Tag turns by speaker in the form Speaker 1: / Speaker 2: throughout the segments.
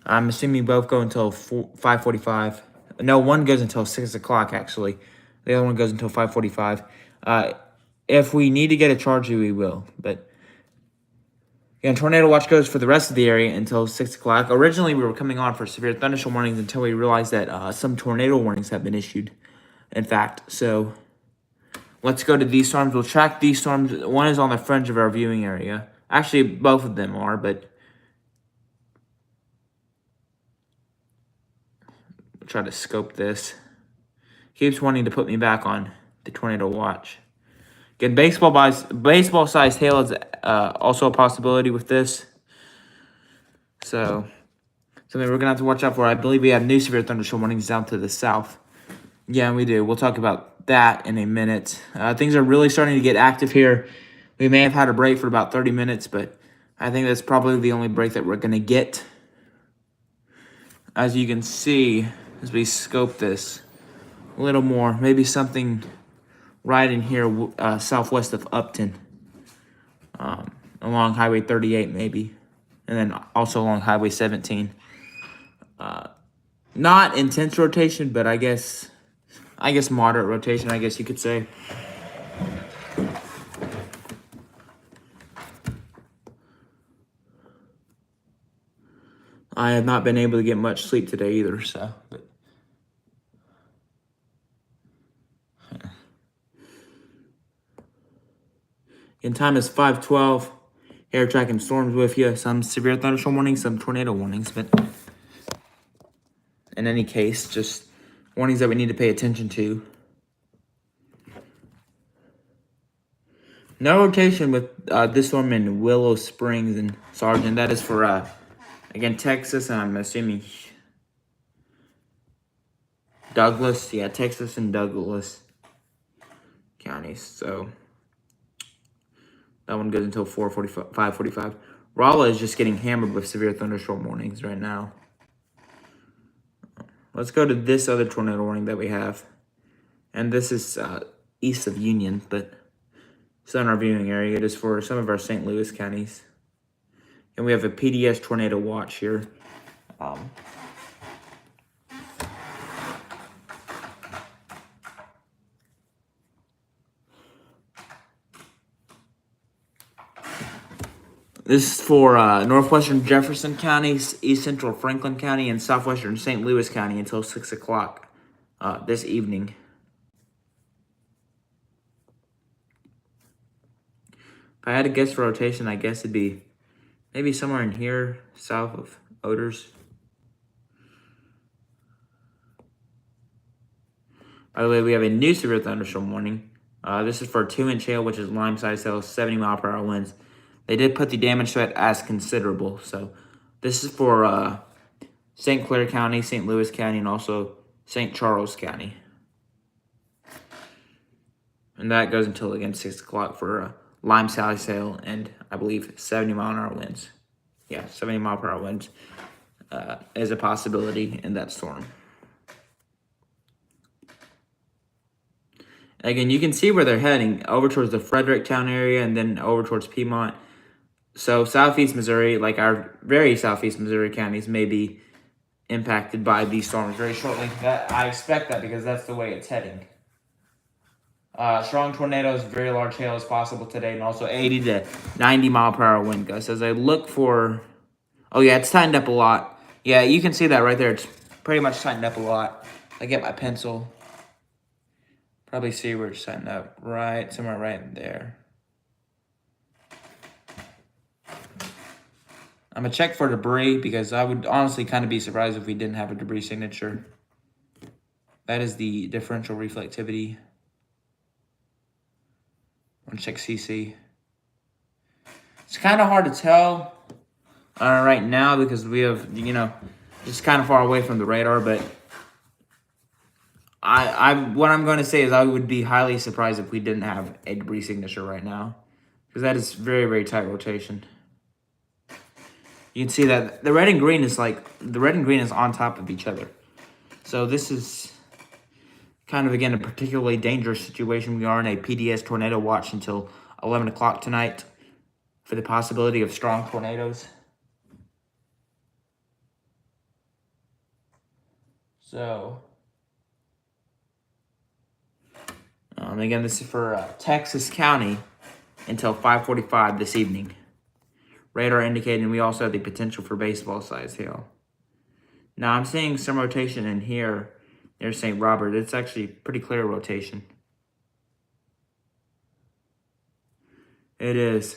Speaker 1: I'm assuming both go until 5:45. No, one goes until 6 o'clock, actually. The other one goes until 5:45. If we need to get a charge, we will. But again, tornado watch goes for the rest of the area until 6 o'clock. Originally, we were coming on for severe thunderstorm warnings until we realized that some tornado warnings have been issued, in fact. So let's go to these storms. We'll track these storms. One is on the fringe of our viewing area. Actually, both of them are, but we'll try to scope this. Keeps wanting to put me back on the tornado watch. Again, baseball-sized hail is also a possibility with this. So, something we're going to have to watch out for. I believe we have new severe thunderstorm warnings down to the south. Yeah, we do. We'll talk about that in a minute. Things are really starting to get active here. We may have had a break for about 30 minutes, but I think that's probably the only break that we're going to get. As you can see, as we scope this a little more, maybe something right in here southwest of Upton, along Highway 38 maybe, and then also along Highway 17. Not intense rotation, but I guess moderate rotation, I guess you could say. I have not been able to get much sleep today either, so. In time is 5:12. Air tracking storms with you. Some severe thunderstorm warnings, some tornado warnings, but in any case, just warnings that we need to pay attention to. No rotation with this storm in Willow Springs and Sargent. That is for, again, Texas, and I'm assuming Douglas. Yeah, Texas and Douglas counties. So that one goes until 5:45. Rolla is just getting hammered with severe thunderstorm warnings right now. Let's go to this other tornado warning that we have. And this is east of Union, but it's in our viewing area. It is for some of our St. Louis counties. And we have a PDS tornado watch here. This is for northwestern Jefferson County, east central Franklin County, and southwestern St. Louis County until 6 o'clock this evening. If I had to guess for rotation, I guess it'd be maybe somewhere in here, south of Odors. By the way, we have a new severe thunderstorm warning. This is for a 2-inch hail, which is lime-sized hail, 70-mile-per-hour winds. They did put the damage threat as considerable. So this is for St. Clair County, St. Louis County, and also St. Charles County. And that goes until, again, 6 o'clock for lime-sized hail and, I believe, 70-mile-an-hour winds. Yeah, 70-mile-per-hour winds is a possibility in that storm. Again, you can see where they're heading, over towards the Fredericktown area and then over towards Piedmont. So southeast Missouri, like our very southeast Missouri counties, may be impacted by these storms very shortly. I expect that because that's the way it's heading. Strong tornadoes, very large hail is possible today, and also 80 to 90-mile-per-hour wind gusts. As I look for... Oh, yeah, it's tightened up a lot. Yeah, you can see that right there. It's pretty much tightened up a lot. I get my pencil. Probably see where it's tightened up. Right, somewhere right there. I'm going to check for debris because I would honestly kind of be surprised if we didn't have a debris signature. That is the differential reflectivity. I'm going to check CC. It's kind of hard to tell right now because we have, just kind of far away from the radar, but what I'm going to say is I would be highly surprised if we didn't have a debris signature right now because that is very, very tight rotation. You can see that the red and green is on top of each other. So this is kind of, again, a particularly dangerous situation. We are in a PDS tornado watch until 11 o'clock tonight for the possibility of strong tornadoes. So, again, this is for Texas County until 5:45 this evening. Radar indicating we also have the potential for baseball-sized hail. Now, I'm seeing some rotation in here near St. Robert. It's actually pretty clear rotation. It is.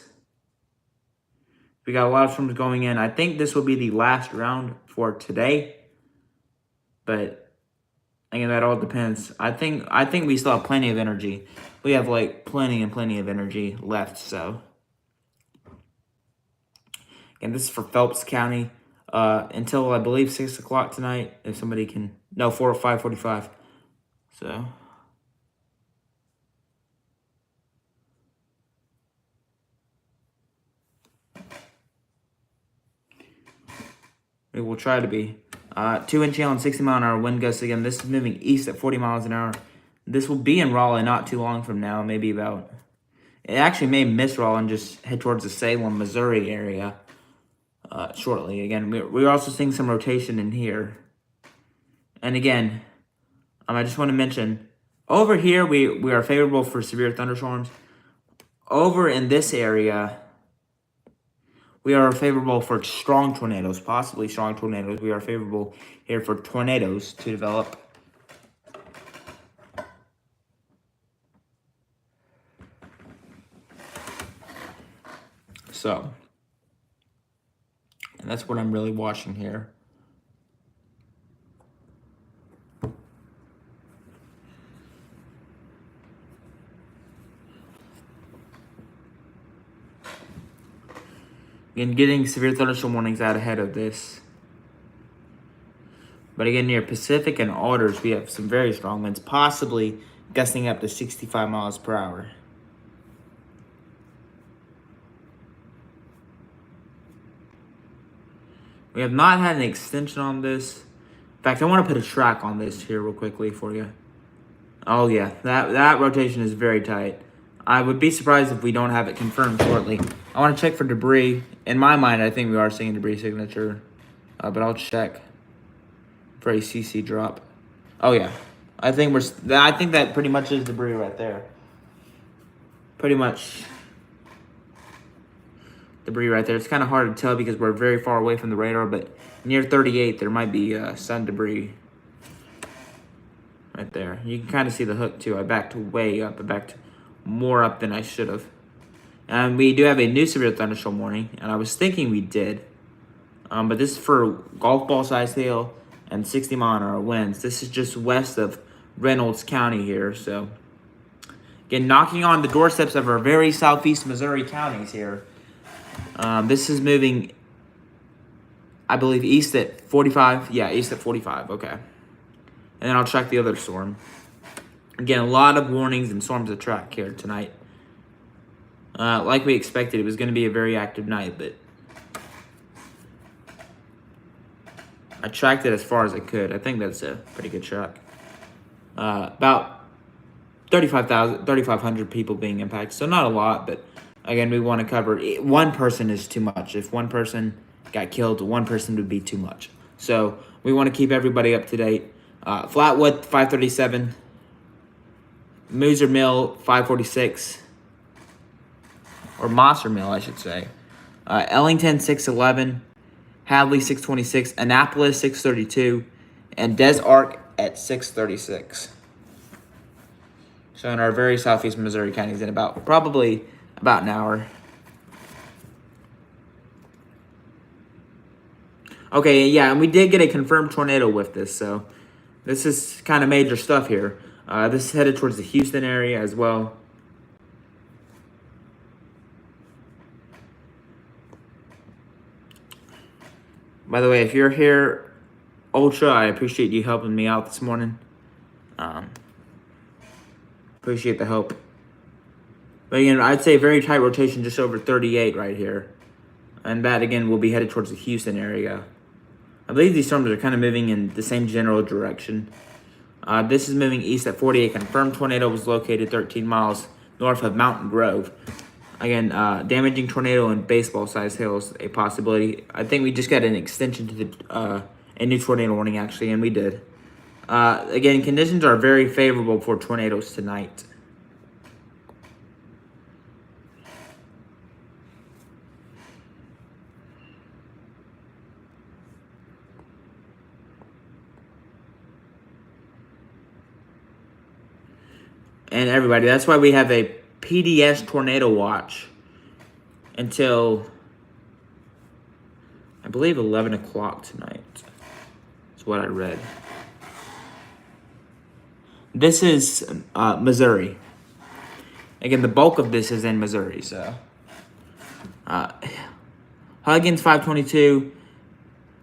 Speaker 1: We got a lot of storms going in. I think this will be the last round for today. But again, that all depends. I think we still have plenty of energy. We have like plenty of energy left. So again, this is for Phelps County until I believe 6 o'clock tonight. If somebody can, no, 4 or 5:45. So. It will try to be. 2-inch hail and 60-mile-an-hour wind gusts again. This is moving east at 40 miles an hour. This will be in Raleigh not too long from now, maybe about... It actually may miss Raleigh and just head towards the Salem, Missouri area shortly. Again, we're also seeing some rotation in here. And again, I just want to mention, over here we are favorable for severe thunderstorms. Over in this area... We are favorable for strong tornadoes, possibly strong tornadoes. We are favorable here for tornadoes to develop. So, and that's what I'm really watching here. Again, getting severe thunderstorm warnings out ahead of this. But again, near Pacific and Alders, we have some very strong winds, possibly gusting up to 65 miles per hour. We have not had an extension on this. In fact, I want to put a track on this here real quickly for you. Oh yeah, that rotation is very tight. I would be surprised if we don't have it confirmed shortly. I want to check for debris. In my mind, I think we are seeing debris signature, but I'll check for a CC drop. Oh yeah, I think that pretty much is debris right there. Pretty much debris right there. It's kind of hard to tell because we're very far away from the radar, but near 38, there might be sun debris right there. You can kind of see the hook too. I backed way up. I backed more up than I should have. And we do have a new severe thunderstorm warning, and I was thinking we did. But this is for golf ball size hail and 60-mile-an-hour winds. This is just west of Reynolds County here. So, again, knocking on the doorsteps of our very southeast Missouri counties here. This is moving, I believe, east at 45. Yeah, east at 45. Okay. And then I'll track the other storm. Again, a lot of warnings and storms to track here tonight. Like we expected, it was going to be a very active night, but I tracked it as far as I could. I think that's a pretty good track. About 3,500 people being impacted, so not a lot, but again, we want to cover it. One person is too much. If one person got killed, one person would be too much. So we want to keep everybody up to date. Flatwood, 537. Mooser Mill, 546. Or Mosser Mill, I should say. Ellington, 611. Hadley, 626. Annapolis, 632. And Des Arc at 636. So in our very southeast Missouri counties in probably about an hour. Okay, yeah, and we did get a confirmed tornado with this, so this is kind of major stuff here. This is headed towards the Houston area as well. By the way, if you're here, Ultra, I appreciate you helping me out this morning. Appreciate the help. But again, I'd say very tight rotation, just over 38 right here. And that, again, will be headed towards the Houston area. I believe these storms are kind of moving in the same general direction. This is moving east at 48. Confirmed tornado was located 13 miles north of Mountain Grove. Again, damaging tornado and baseball-sized hail is a possibility. I think we just got an extension to a new tornado warning, actually, and we did. Again, conditions are very favorable for tornadoes tonight. And everybody, that's why we have a PDS tornado watch until, I believe, 11 o'clock tonight. That's what I read. This is Missouri. Again, the bulk of this is in Missouri. So, Huggins 522,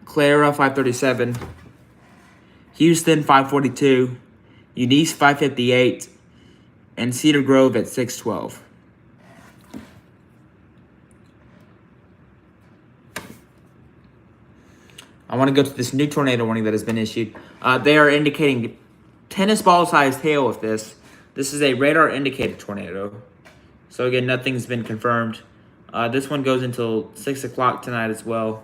Speaker 1: Clara 537, Houston 542, Eunice 558, and Cedar Grove at 612. I want to go to this new tornado warning that has been issued. They are indicating tennis ball sized hail with this. This is a radar indicated tornado. So again, nothing's been confirmed. This one goes until 6 o'clock tonight as well.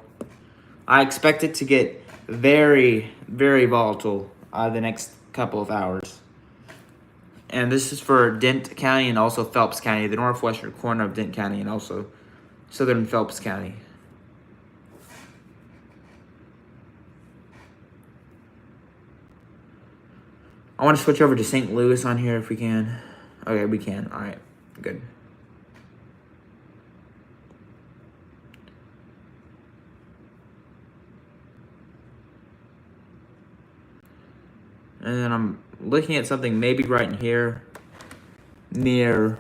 Speaker 1: I expect it to get very, very volatile the next couple of hours. And this is for Dent County and also Phelps County, the northwestern corner of Dent County and also southern Phelps County. I want to switch over to St. Louis on here if we can. Okay, we can. All right, good. And then I'm looking at something maybe right in here near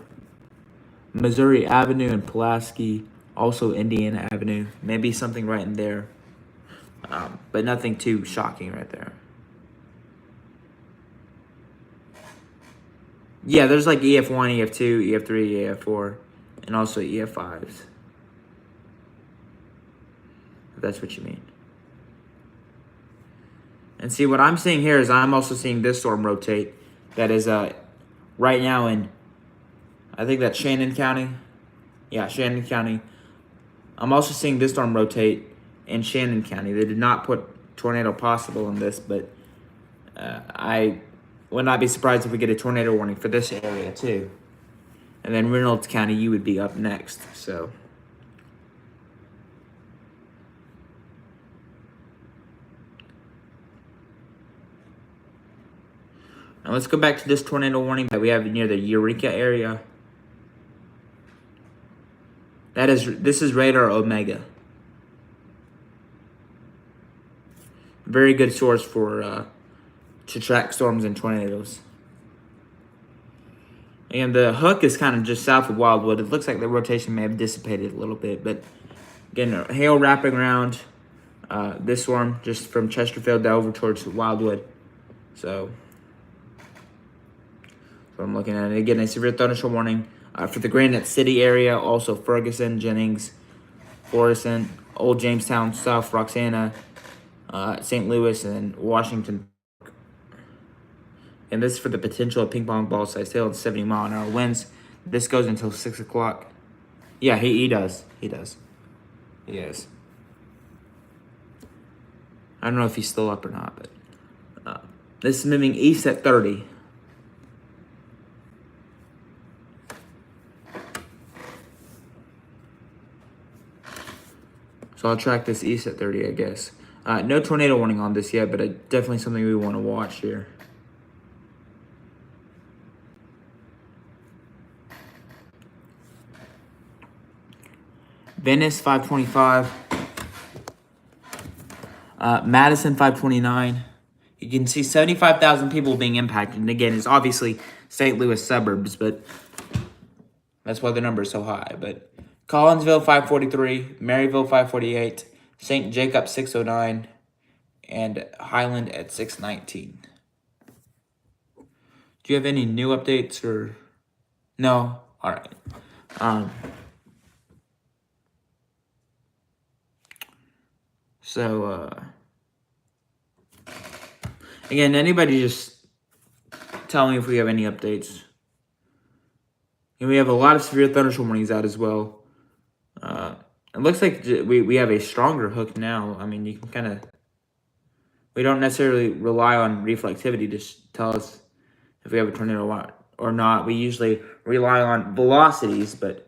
Speaker 1: Missouri Avenue and Pulaski, also Indiana Avenue. Maybe something right in there, but nothing too shocking right there. Yeah, there's like EF1, EF2, EF3, EF4, and also EF5s. If that's what you mean. And see, what I'm seeing here is I'm also seeing this storm rotate. That is right now in, I think that's Shannon County. Yeah, Shannon County. I'm also seeing this storm rotate in Shannon County. They did not put tornado possible in this, but I would not be surprised if we get a tornado warning for this area too. And then Reynolds County, you would be up next. So. Now let's go back to this tornado warning that we have near the Eureka area. This is radar Omega. Very good source for to track storms and tornadoes. And the hook is kind of just south of Wildwood. It looks like the rotation may have dissipated a little bit, but again, hail wrapping around this storm just from Chesterfield over towards Wildwood. So I'm looking at it. Again, a severe thunderstorm warning for the Granite City area, also Ferguson, Jennings, Florissant, Old Jamestown, South Roxana, St. Louis, and Washington. And this is for the potential of ping pong ball sized hail and 70-mile-an-hour winds. This goes until 6 o'clock. Yeah, he does. He does. He is. I don't know if he's still up or not, but this is moving east at 30. So I'll track this east at 30, I guess. No tornado warning on this yet, but definitely something we want to watch here. Venice 525. Madison 529. You can see 75,000 people being impacted. And again, it's obviously St. Louis suburbs, but that's why the number is so high. But Collinsville 543, Maryville 548, St. Jacob 609, and Highland at 619. Do you have any new updates or no? All right. Again, anybody just tell me if we have any updates. And we have a lot of severe thunderstorm warnings out as well. It looks like we have a stronger hook now. I mean, you can kind of... We don't necessarily rely on reflectivity to tell us if we have a tornado or not. We usually rely on velocities, but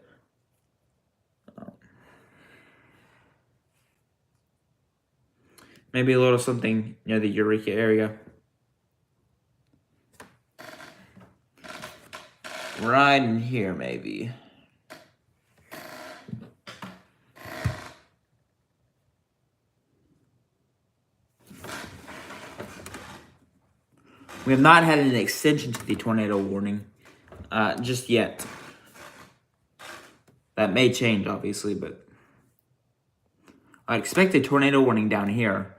Speaker 1: maybe a little something near the Eureka area. Right in here, maybe. We have not had an extension to the tornado warning just yet. That may change, obviously, but I expect a tornado warning down here.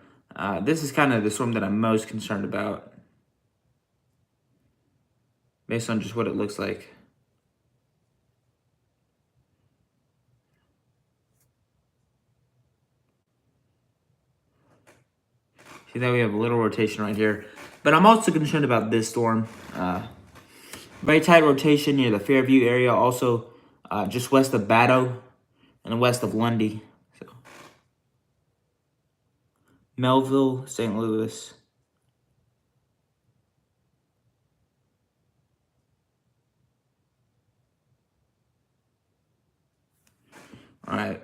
Speaker 1: This is kind of the storm that I'm most concerned about, based on just what it looks like. See that we have a little rotation right here. But I'm also concerned about this storm. Very tight rotation near the Fairview area, also just west of Batto and west of Lundy. So, Melville, St. Louis. All right.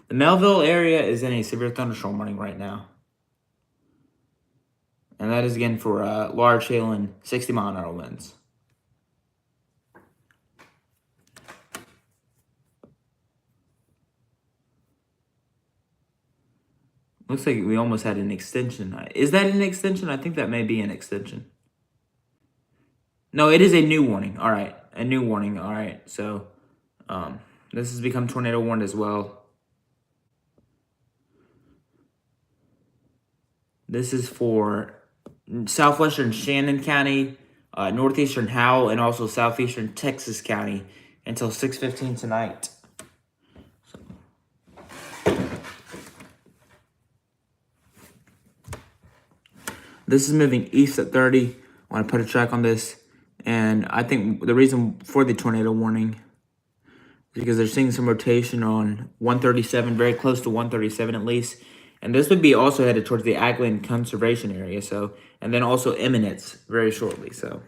Speaker 1: The Melville area is in a severe thunderstorm warning right now. And that is again for large hail and 60-mile-an-hour winds. Looks like we almost had an extension. Is that an extension? I think that may be an extension. No, it is a new warning. All right. A new warning. All right. So this has become tornado warned as well. This is for southwestern Shannon County, northeastern Howell, and also southeastern Texas County until 6:15 tonight. This is moving east at 30. I want to put a track on this. And I think the reason for the tornado warning is because they're seeing some rotation on 137, very close to 137 at least. And this would be also headed towards the Ackland Conservation Area. So, and then also Eminence very shortly. So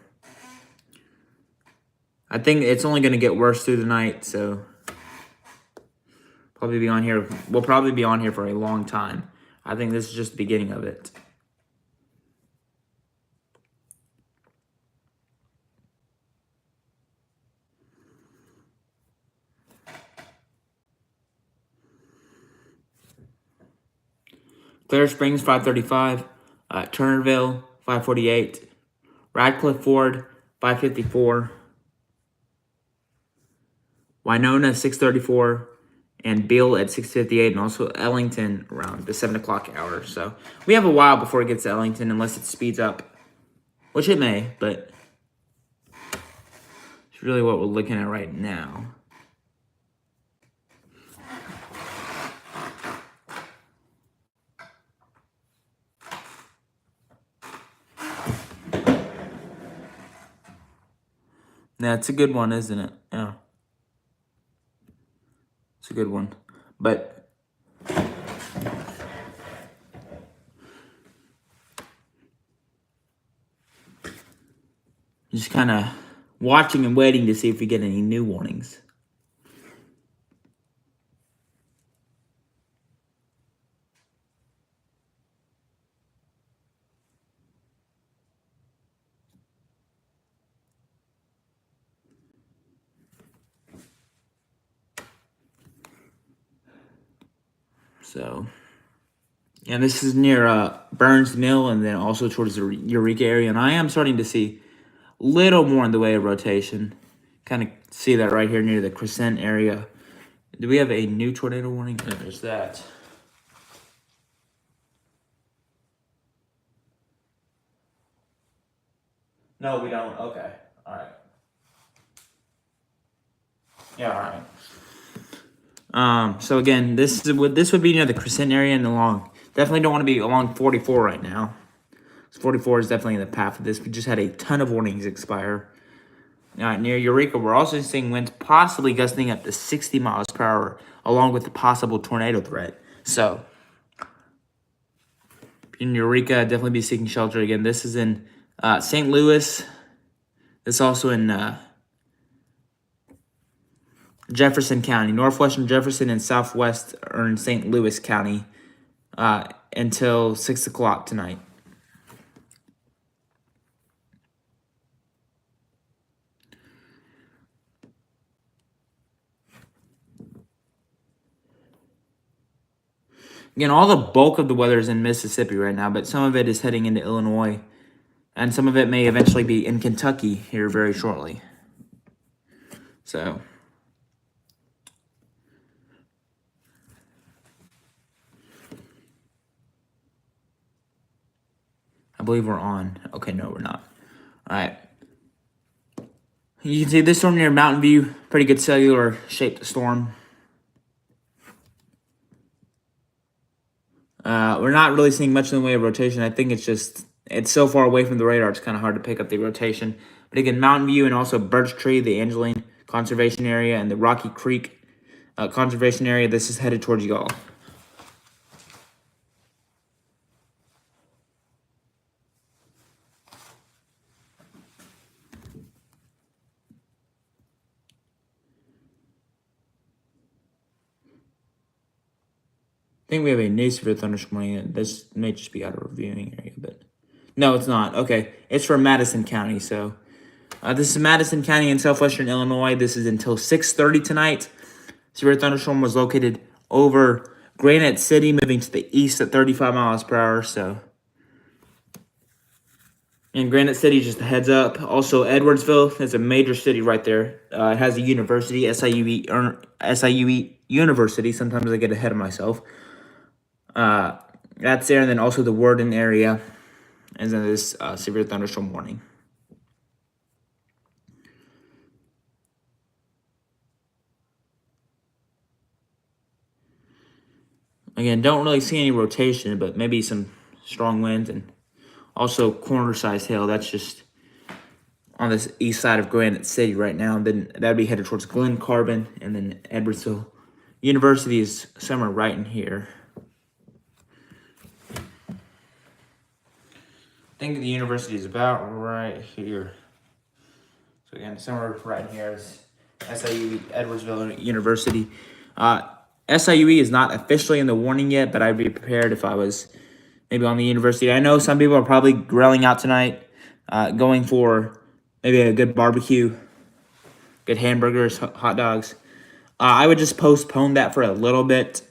Speaker 1: I think it's only going to get worse through the night. So probably be on here. We'll probably be on here for a long time. I think this is just the beginning of it. Clear Springs, 535. Turnerville, 548. Radcliffe Ford, 554. Winona, 634. And Beale at 6:58, and also Ellington around the 7 o'clock hour. So we have a while before it gets to Ellington, unless it speeds up, which it may, but it's really what we're looking at right now. Yeah, it's a good one, isn't it? Yeah. It's a good one. But just kind of watching and waiting to see if we get any new warnings. So, yeah, this is near Burns Mill and then also towards the Eureka area. And I am starting to see a little more in the way of rotation. Kind of see that right here near the Crescent area. Do we have a new tornado warning? No, there's that. No, we don't. Okay. All right. Yeah, all right. So again, this would be near the Crescent area and along. Definitely don't want to be along 44 right now. 44 is definitely in the path of this. We just had a ton of warnings expire. Near Eureka, we're also seeing winds possibly gusting up to 60 miles per hour, along with the possible tornado threat. So, in Eureka, definitely be seeking shelter again. This is in St. Louis. It's also in Jefferson County, northwestern Jefferson, and southwest or in St. Louis County until 6 o'clock tonight. Again, all the bulk of the weather is in Mississippi right now, but some of it is heading into Illinois, and some of it may eventually be in Kentucky here very shortly. So, I believe we're on. Okay, no, we're not. All right. You can see this storm near Mountain View, pretty good cellular shaped storm. We're not really seeing much in the way of rotation. I think it's so far away from the radar, it's kind of hard to pick up the rotation. But again, Mountain View and also Birch Tree, the Angeline Conservation Area, and the Rocky Creek Conservation Area, this is headed towards y'all. I think we have a new severe thunderstorm warning. This may just be out of reviewing area, but no, it's not. Okay, it's for Madison County. So this is Madison County in southwestern Illinois. This is until 6:30 tonight. Severe thunderstorm was located over Granite City, moving to the east at 35 miles per hour. So, and Granite City, just a heads up. Also, Edwardsville is a major city right there. It has a university, SIUE University. Sometimes I get ahead of myself. That's there, and then also the Worden area is in this severe thunderstorm warning. Again, don't really see any rotation, but maybe some strong winds and also corner-sized hail. That's just on this east side of Granite City right now. And then that'd be headed towards Glen Carbon, and then Edwardsville University is somewhere right in here. I think the university is about right here. So again, somewhere right here is SIUE Edwardsville University. SIUE is not officially in the warning yet, but I'd be prepared if I was maybe on the university. I know some people are probably grilling out tonight, going for maybe a good barbecue, good hamburgers, hot dogs. I would just postpone that for a little bit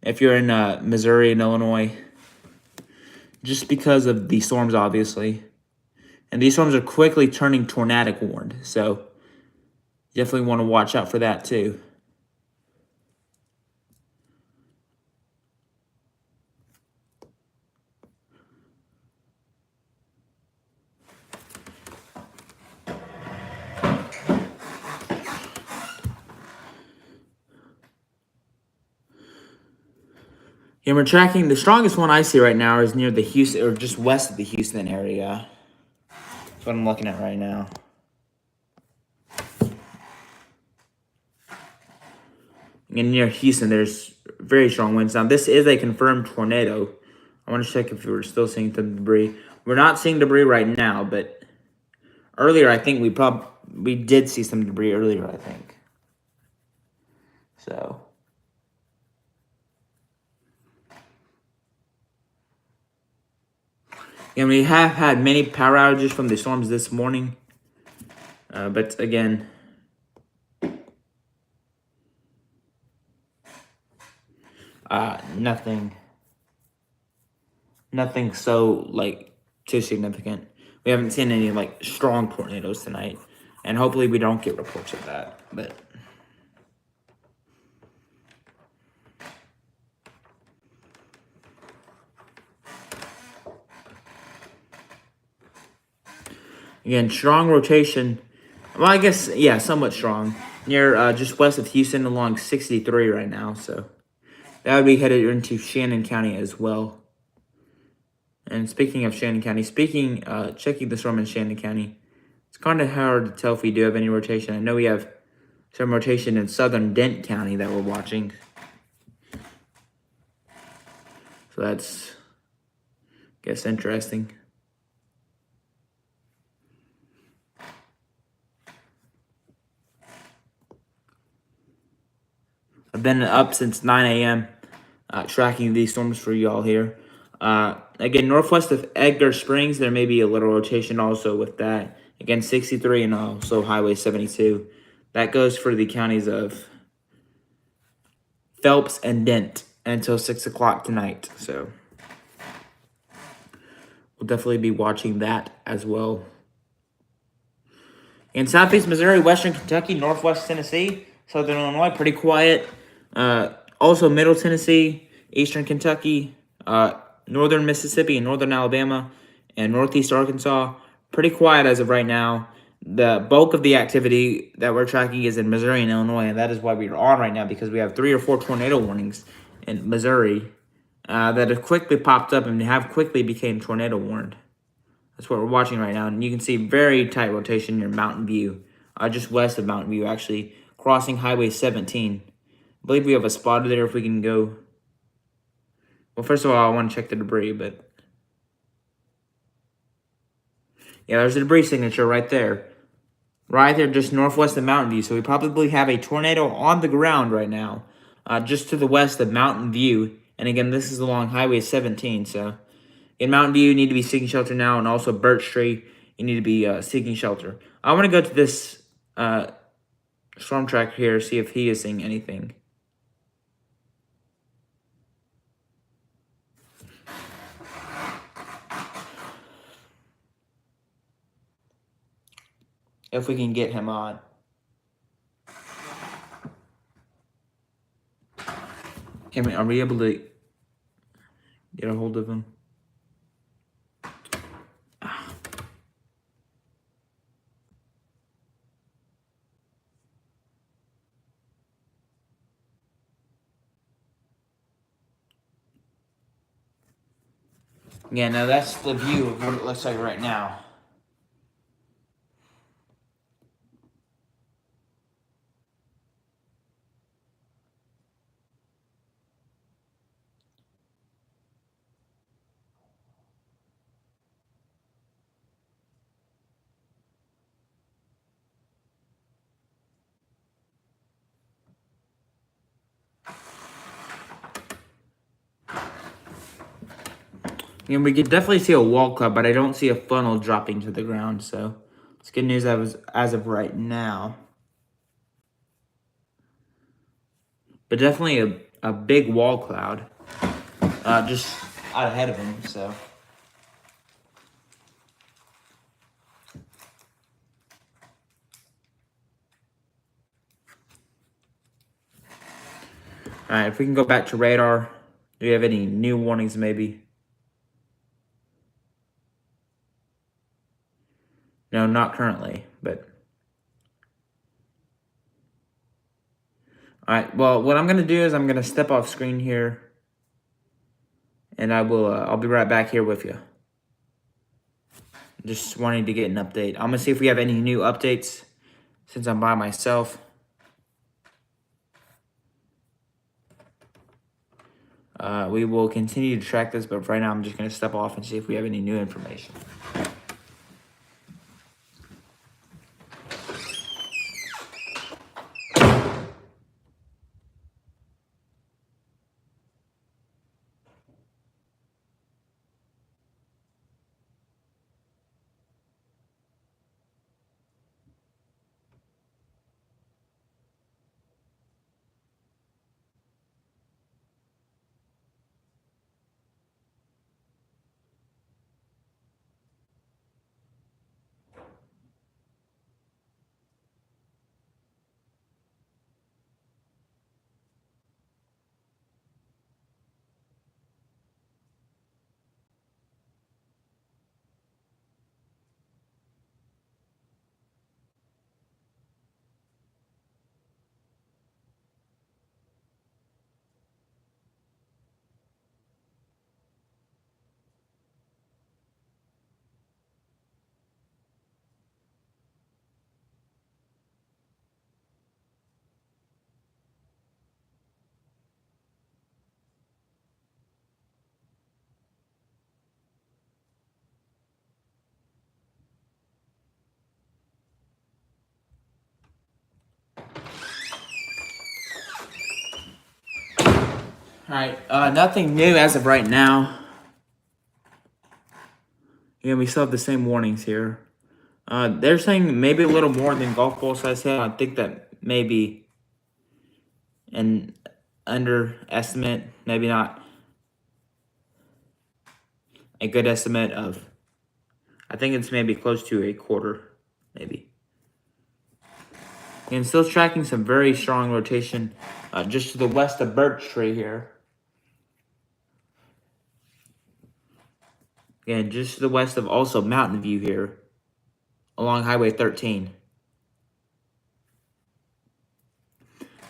Speaker 1: if you're in Missouri and Illinois, just because of the storms, obviously. And these storms are quickly turning tornadic warned, so definitely want to watch out for that too. And we're tracking, the strongest one I see right now is near the Houston, or just west of the Houston area. That's what I'm looking at right now. And near Houston, there's very strong winds. Now, this is a confirmed tornado. I want to check if we're still seeing the debris. We're not seeing debris right now, but earlier, I think we did see some debris earlier, I think. So, and we have had many power outages from the storms this morning. But again, nothing so like too significant. We haven't seen any like strong tornadoes tonight, and hopefully we don't get reports of that. But again, strong rotation. Well, I guess, yeah, somewhat strong. Near just west of Houston along 63 right now. So that would be headed into Shannon County as well. And speaking of Shannon County, checking the storm in Shannon County. It's kind of hard to tell if we do have any rotation. I know we have some rotation in southern Dent County that we're watching. So that's, I guess, interesting. I've been up since 9 a.m. Tracking these storms for y'all here. Again, northwest of Edgar Springs, there may be a little rotation also with that. Again, 63 and also Highway 72. That goes for the counties of Phelps and Dent until 6 o'clock tonight. So we'll definitely be watching that as well. In southeast Missouri, western Kentucky, northwest Tennessee, southern Illinois, pretty quiet. Also middle Tennessee, eastern Kentucky, northern Mississippi and northern Alabama, and northeast Arkansas, pretty quiet as of right now. The bulk of the activity that we're tracking is in Missouri and Illinois, and that is why we're on right now, because we have 3 or 4 tornado warnings in Missouri that have quickly popped up and have quickly became tornado warned. That's what we're watching right now, and you can see very tight rotation near Mountain View, just west of Mountain View, actually, crossing Highway 17. I believe we have a spotter there if we can go. Well, first of all, I want to check the debris, but yeah, there's a debris signature right there. Right there, just northwest of Mountain View. So we probably have a tornado on the ground right now, just to the west of Mountain View. And again, this is along Highway 17, so in Mountain View, you need to be seeking shelter now, and also Birch Tree, you need to be seeking shelter. I want to go to this storm tracker here, see if he is seeing anything. If we can get him on. Are we able to get a hold of him? Yeah, now that's the view of what it looks like right now. And we can definitely see a wall cut, but I don't see a funnel dropping to the ground, so it's good news as of right now. But definitely a big wall cloud just out ahead of him, so. Alright, if we can go back to radar, do we have any new warnings maybe? No, not currently, but. Alright, well, what I'm going to do is I'm going to step off screen here, and I'll be right back here with you. Just wanting to get an update. I'm going to see if we have any new updates since I'm by myself. We will continue to track this, but right now I'm just going to step off and see if we have any new information. Alright, nothing new as of right now. Yeah, we still have the same warnings here. They're saying maybe a little more than golf ball size hail. I think that maybe an underestimate, maybe not a good estimate of, I think it's maybe close to a quarter, maybe. And still tracking some very strong rotation just to the west of Birch Tree here. Again, just to the west of also Mountain View here along Highway 13.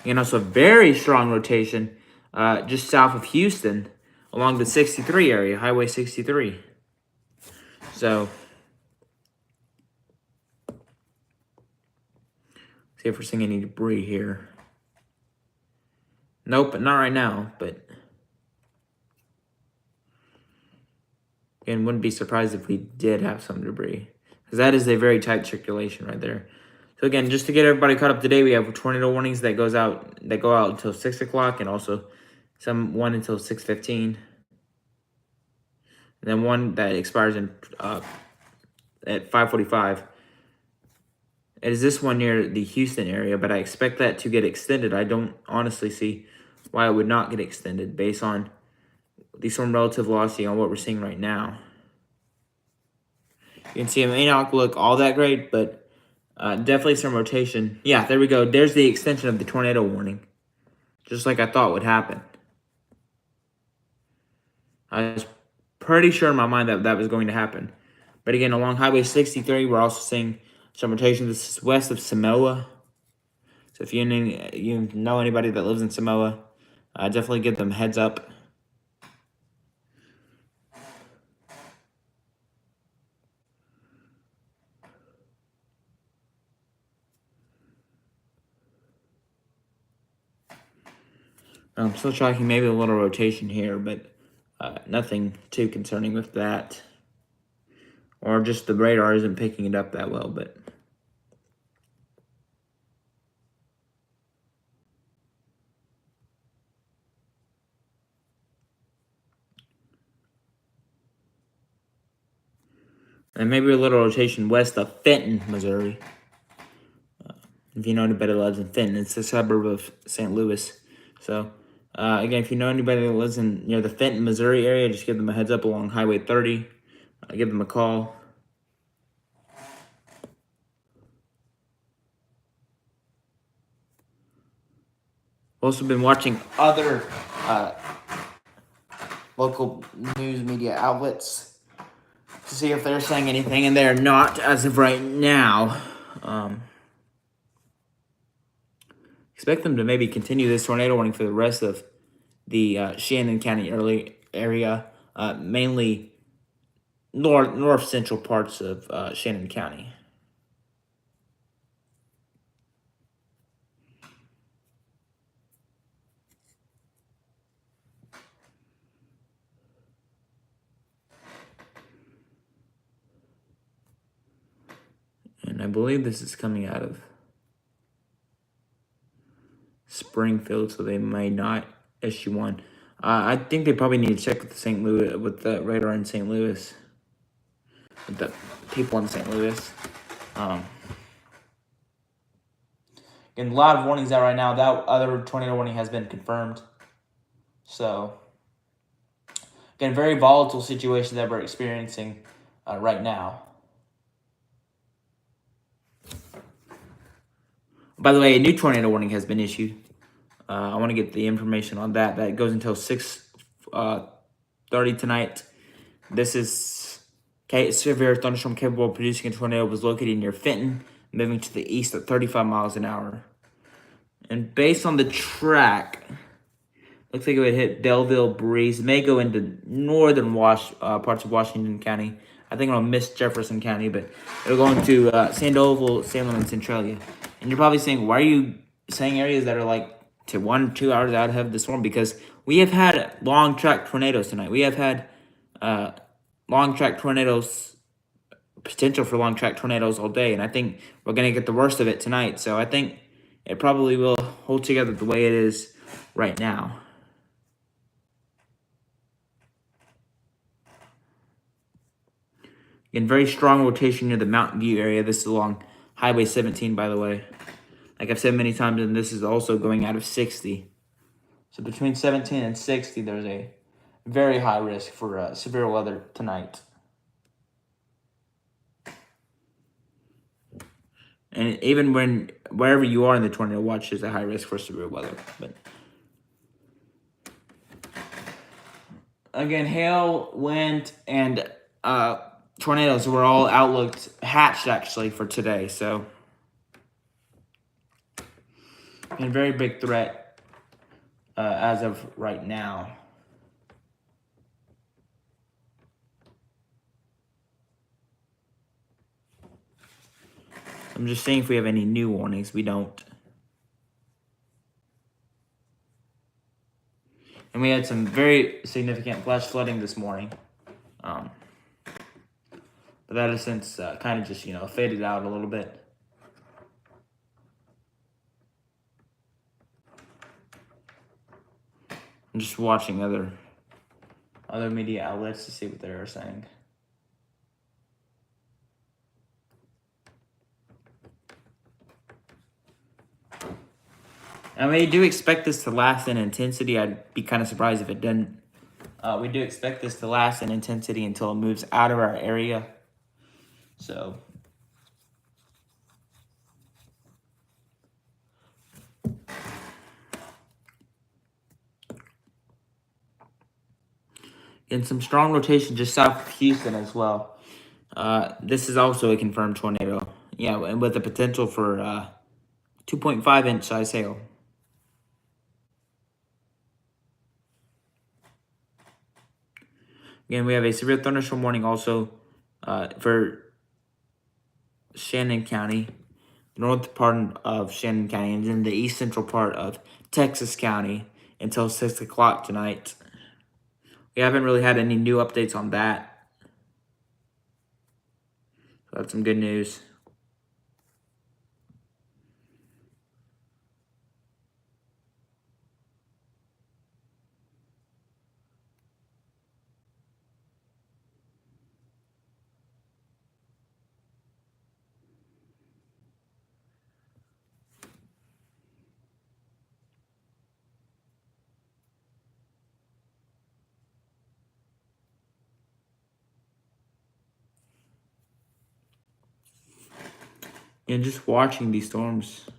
Speaker 1: And also very strong rotation just south of Houston along the 63 area, Highway 63. So, see if we're seeing any debris here. Nope, not right now, but again, wouldn't be surprised if we did have some debris, because that is a very tight circulation right there. So again, just to get everybody caught up today, we have tornado warnings that go out until 6 o'clock, and also one until 6:15, and then one that expires at 5:45. It is this one near the Houston area, but I expect that to get extended. I don't honestly see why it would not get extended based on the storm relative velocity on what we're seeing right now. You can see it may not look all that great, but definitely some rotation. Yeah, there we go. There's the extension of the tornado warning, just like I thought would happen. I was pretty sure in my mind that that was going to happen. But again, along Highway 63, we're also seeing some rotation. This is west of Samoa. So if you know anybody that lives in Samoa, definitely give them a heads up. I'm still tracking maybe a little rotation here, but nothing too concerning with that. Or just the radar isn't picking it up that well, but... And maybe a little rotation west of Fenton, Missouri. If you know anybody that lives in Fenton, it's a suburb of St. Louis. So, again, if you know anybody that lives near the Fenton, Missouri area, just give them a heads up along Highway 30. Give them a call. Also been watching other local news media outlets to see if they're saying anything, and they're not as of right now. Expect them to maybe continue this tornado warning for the rest of the Shannon County area, mainly north central parts of Shannon County. And I believe this is coming out of Springfield, so they may not issue one. I think they probably need to check with St. Louis, with the radar in St. Louis, with the people in St. Louis. And a lot of warnings out right now. That other tornado warning has been confirmed. So, again, very volatile situation that we're experiencing right now. By the way, a new tornado warning has been issued. I want to get the information on that. That goes until 6:30 tonight. This is severe thunderstorm capable of producing a tornado was located near Fenton, moving to the east at 35 miles an hour. And based on the track, looks like it would hit Belleville, Breeze. It may go into northern parts of Washington County. I think it'll miss Jefferson County, but it'll go into Sandoval, Salem, and Centralia. And you're probably saying, why are you saying areas that are like to 1 or 2 hours out of the storm? Because we have had long track tornadoes tonight. We have had long track tornadoes, potential for long track tornadoes all day. And I think we're going to get the worst of it tonight. So I think it probably will hold together the way it is right now. Again, very strong rotation near the Mountain View area. This is along Highway 17, by the way. Like I've said many times, and this is also going out of 60. So between 17 and 60, there's a very high risk for severe weather tonight. And even wherever you are in the tornado watch, there's a high risk for severe weather. But again, hail, wind, and tornadoes were all hatched actually for today. So, a very big threat as of right now. I'm just seeing if we have any new warnings. We don't. And we had some very significant flash flooding this morning. But that has since kind of just, faded out a little bit. I'm just watching other media outlets to see what they're saying. And we do expect this to last in intensity. I'd be kind of surprised if it didn't. We do expect this to last in intensity until it moves out of our area. So, and some strong rotation just south of Houston as well. This is also a confirmed tornado. Yeah, and with the potential for 2.5 inch size hail. Again, we have a severe thunderstorm warning also for Shannon County, the north part of Shannon County, and then the east central part of Texas County until 6 o'clock tonight. We haven't really had any new updates on that. So that's some good news. And just watching these storms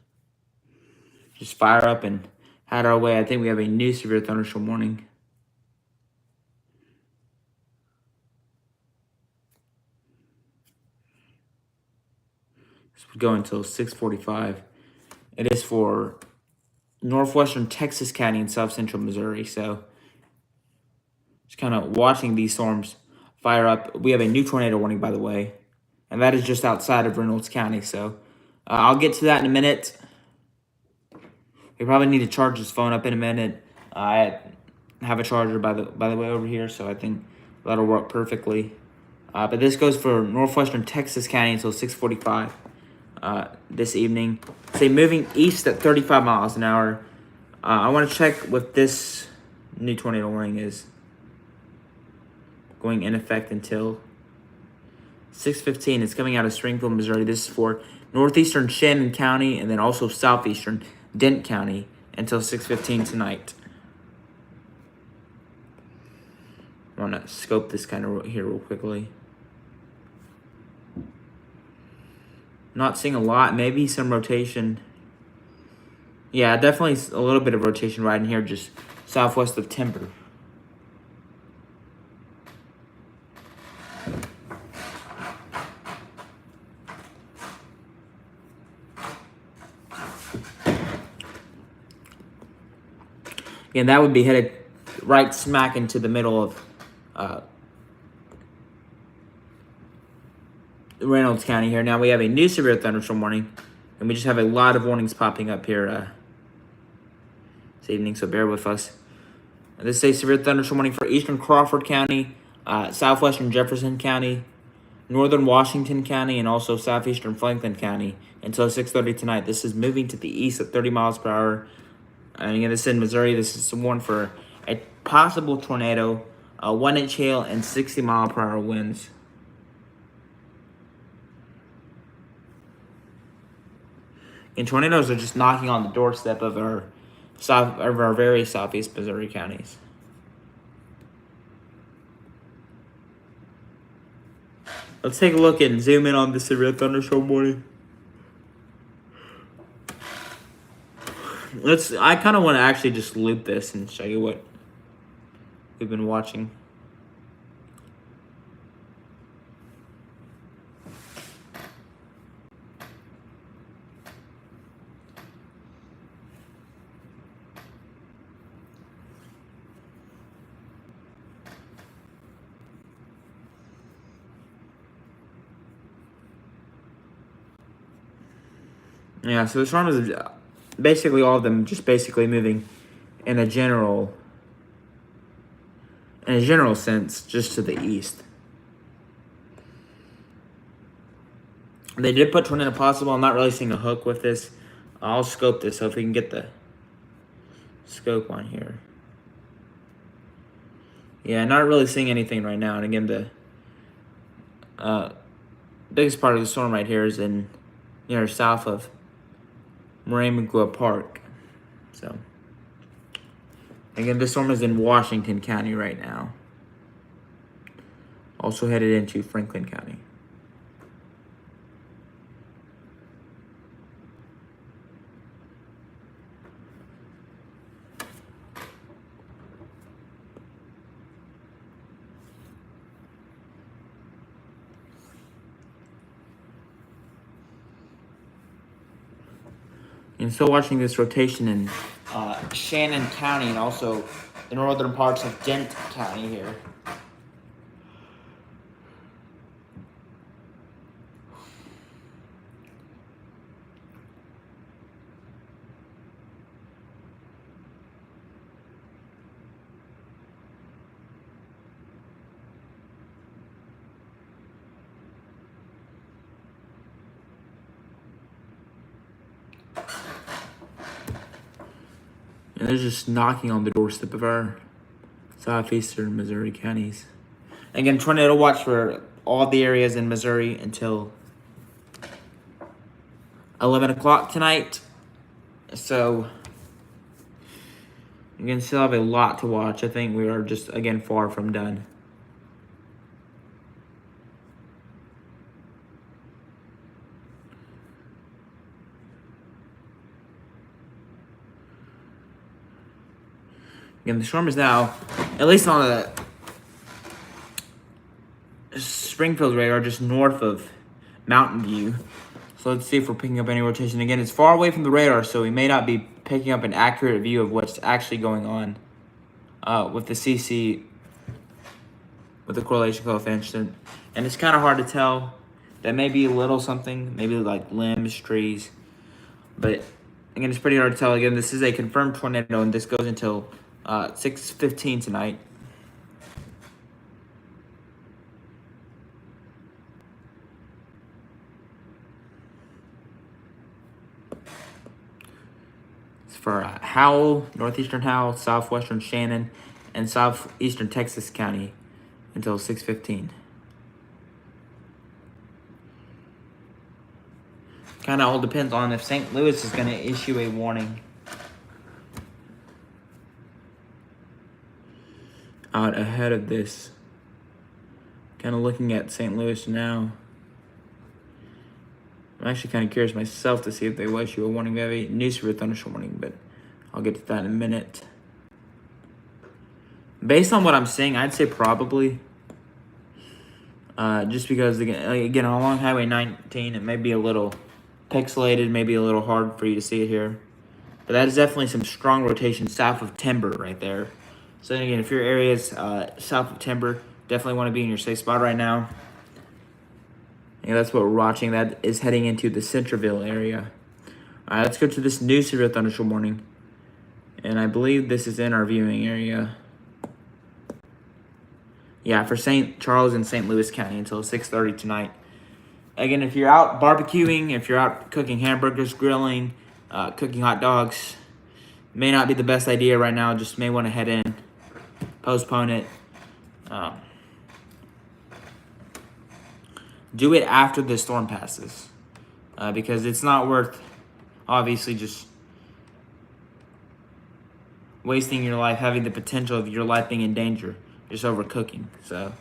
Speaker 1: just fire up and head our way. I think we have a new severe thunderstorm warning. This would go until 6:45. It is for northwestern Texas County and south central Missouri. So just kind of watching these storms fire up. We have a new tornado warning, by the way, and that is just outside of Reynolds County. So I'll get to that in a minute. We probably need to charge this phone up in a minute. I have a charger by the way over here, so I think that'll work perfectly. But this goes for northwestern Texas County until 6:45 this evening. Say moving east at 35 miles an hour. I want to check what this new tornado warning is going in effect until 6:15. It's coming out of Springfield, Missouri. This is for northeastern Shannon County and then also southeastern Dent County until 6:15 tonight. I want to scope this kind of here real quickly. Not seeing a lot, maybe some rotation. Yeah, definitely a little bit of rotation right in here, just southwest of Timber. Again, that would be headed right smack into the middle of Reynolds County here. Now we have a new severe thunderstorm warning, and we just have a lot of warnings popping up here this evening, so bear with us. This is a severe thunderstorm warning for eastern Crawford County, southwestern Jefferson County, northern Washington County, and also southeastern Franklin County until 6:30 tonight. This is moving to the east at 30 miles per hour. And again, this is in Missouri. This is one for a possible tornado, 1 inch hail, and 60 mile per hour winds. And tornadoes are just knocking on the doorstep of our very southeast Missouri counties. Let's take a look and zoom in on the severe thunderstorm warning. I kind of want to actually just loop this and show you what we've been watching. Yeah, so the storm is basically all of them just basically moving in a general sense just to the east. They did put tornado possible. I'm not really seeing a hook with this. I'll scope this so if we can get the scope on here. Yeah, not really seeing anything right now. And again, the biggest part of the storm right here is in south of Moraine-McGuire Park. So, again, this storm is in Washington County right now. Also headed into Franklin County. And still watching this rotation in Shannon County and also the northern parts of Dent County here. And they're just knocking on the doorstep of our southeastern Missouri counties. Again, tornado watch for all the areas in Missouri until 11 o'clock tonight. So, again, still have a lot to watch. I think we are just, again, far from done. Again, the storm is now, at least on the Springfield radar, just north of Mountain View. So let's see if we're picking up any rotation. Again, it's far away from the radar, so we may not be picking up an accurate view of what's actually going on with the CC, with the correlation coefficient. And it's kind of hard to tell. That may be a little something, maybe like limbs, trees. But again, it's pretty hard to tell. Again, this is a confirmed tornado, and this goes until 6:15 tonight. It's for Howell, northeastern Howell, southwestern Shannon, and southeastern Texas County until 6:15. Kind of all depends on if St. Louis is going to issue a warning out ahead of this. Kind of looking at St. Louis now. I'm actually kind of curious myself to see if they will issue a warning. We have a new severe thunderstorm warning, but I'll get to that in a minute. Based on what I'm seeing, I'd say probably. Just because, again, along Highway 19, it may be a little pixelated, maybe a little hard for you to see it here. But that is definitely some strong rotation south of Timber right there. So again, if your area is south of Timber, definitely want to be in your safe spot right now. And that's what we're watching. That is heading into the Centerville area. All right, let's go to this new severe thunderstorm warning. And I believe this is in our viewing area. Yeah, for St. Charles and St. Louis County until 6:30 tonight. Again, if you're out barbecuing, if you're out cooking hamburgers, grilling, cooking hot dogs, may not be the best idea right now. Just may want to head in, postpone it. Do it after the storm passes, because it's not worth obviously just wasting your life, having the potential of your life being in danger, just overcooking. So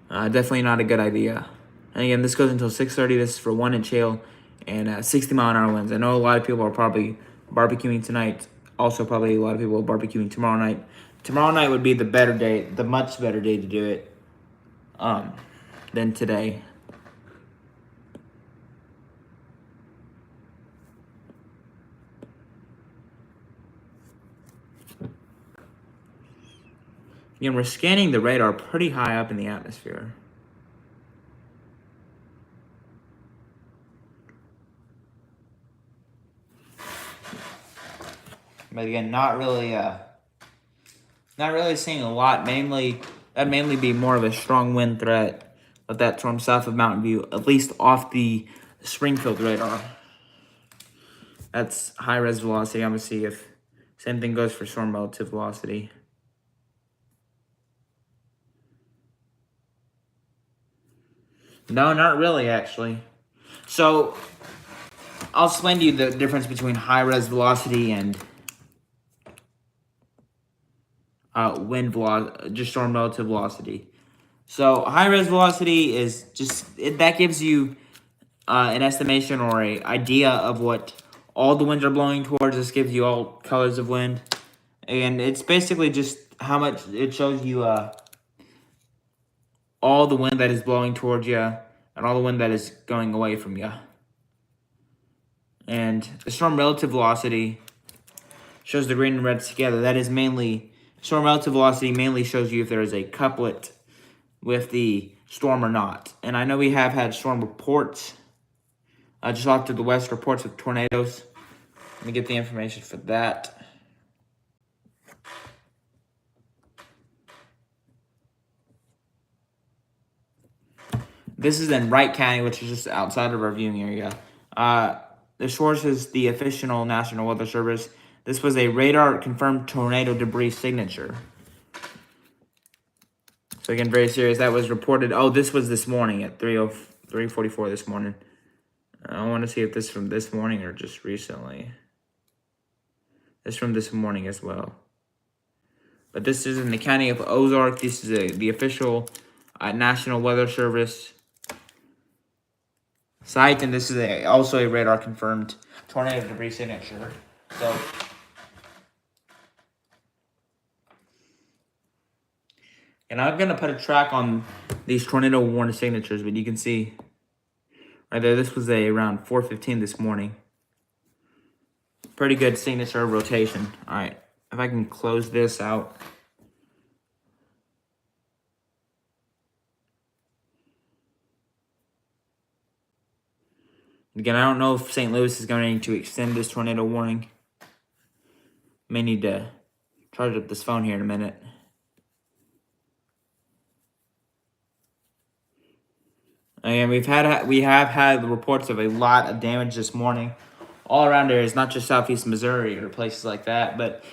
Speaker 1: definitely not a good idea. And again, this goes until 6:30. This is for 1-inch hail and 60-mile-an-hour winds. I know a lot of people are probably barbecuing tonight. Also, probably a lot of people are barbecuing tomorrow night. Tomorrow night would be the better day, the much better day to do it than today. Again, we're scanning the radar pretty high up in the atmosphere. But again, not really seeing a lot. That'd mainly be more of a strong wind threat of that storm south of Mountain View, at least off the Springfield radar. That's high res velocity. I'm gonna see if same thing goes for storm relative velocity. No, not really, actually. So I'll explain to you the difference between high res velocity and wind velocity, just storm relative velocity. So high res velocity is that gives you an estimation or a idea of what all the winds are blowing towards. This gives you all colors of wind, and it's basically just how much it shows you all the wind that is blowing towards you and all the wind that is going away from you. And the storm relative velocity shows the green and red together. That is mainly, storm relative velocity mainly shows you if there is a couplet with the storm or not. And I know we have had storm reports just off to the west, reports of tornadoes. Let me get the information for that. This is in Wright County, which is just outside of our viewing area. The source is the official National Weather Service. This was a radar-confirmed tornado debris signature. So again, very serious. That was reported. Oh, this was this morning at 3:44 this morning. I want to see if this is from this morning or just recently. It's from this morning as well. But this is in the county of Ozark. This is the official National Weather Service site, and this is also a radar confirmed tornado debris signature. So and I'm gonna put a track on these tornado warning signatures, but you can see right there, this was around 4:15 this morning. Pretty good signature rotation. All right, if I can close this out. Again, I don't know if St. Louis is going to extend this tornado warning. May need to charge up this phone here in a minute. And we have had reports of a lot of damage this morning all around areas, not just southeast Missouri or places like that, but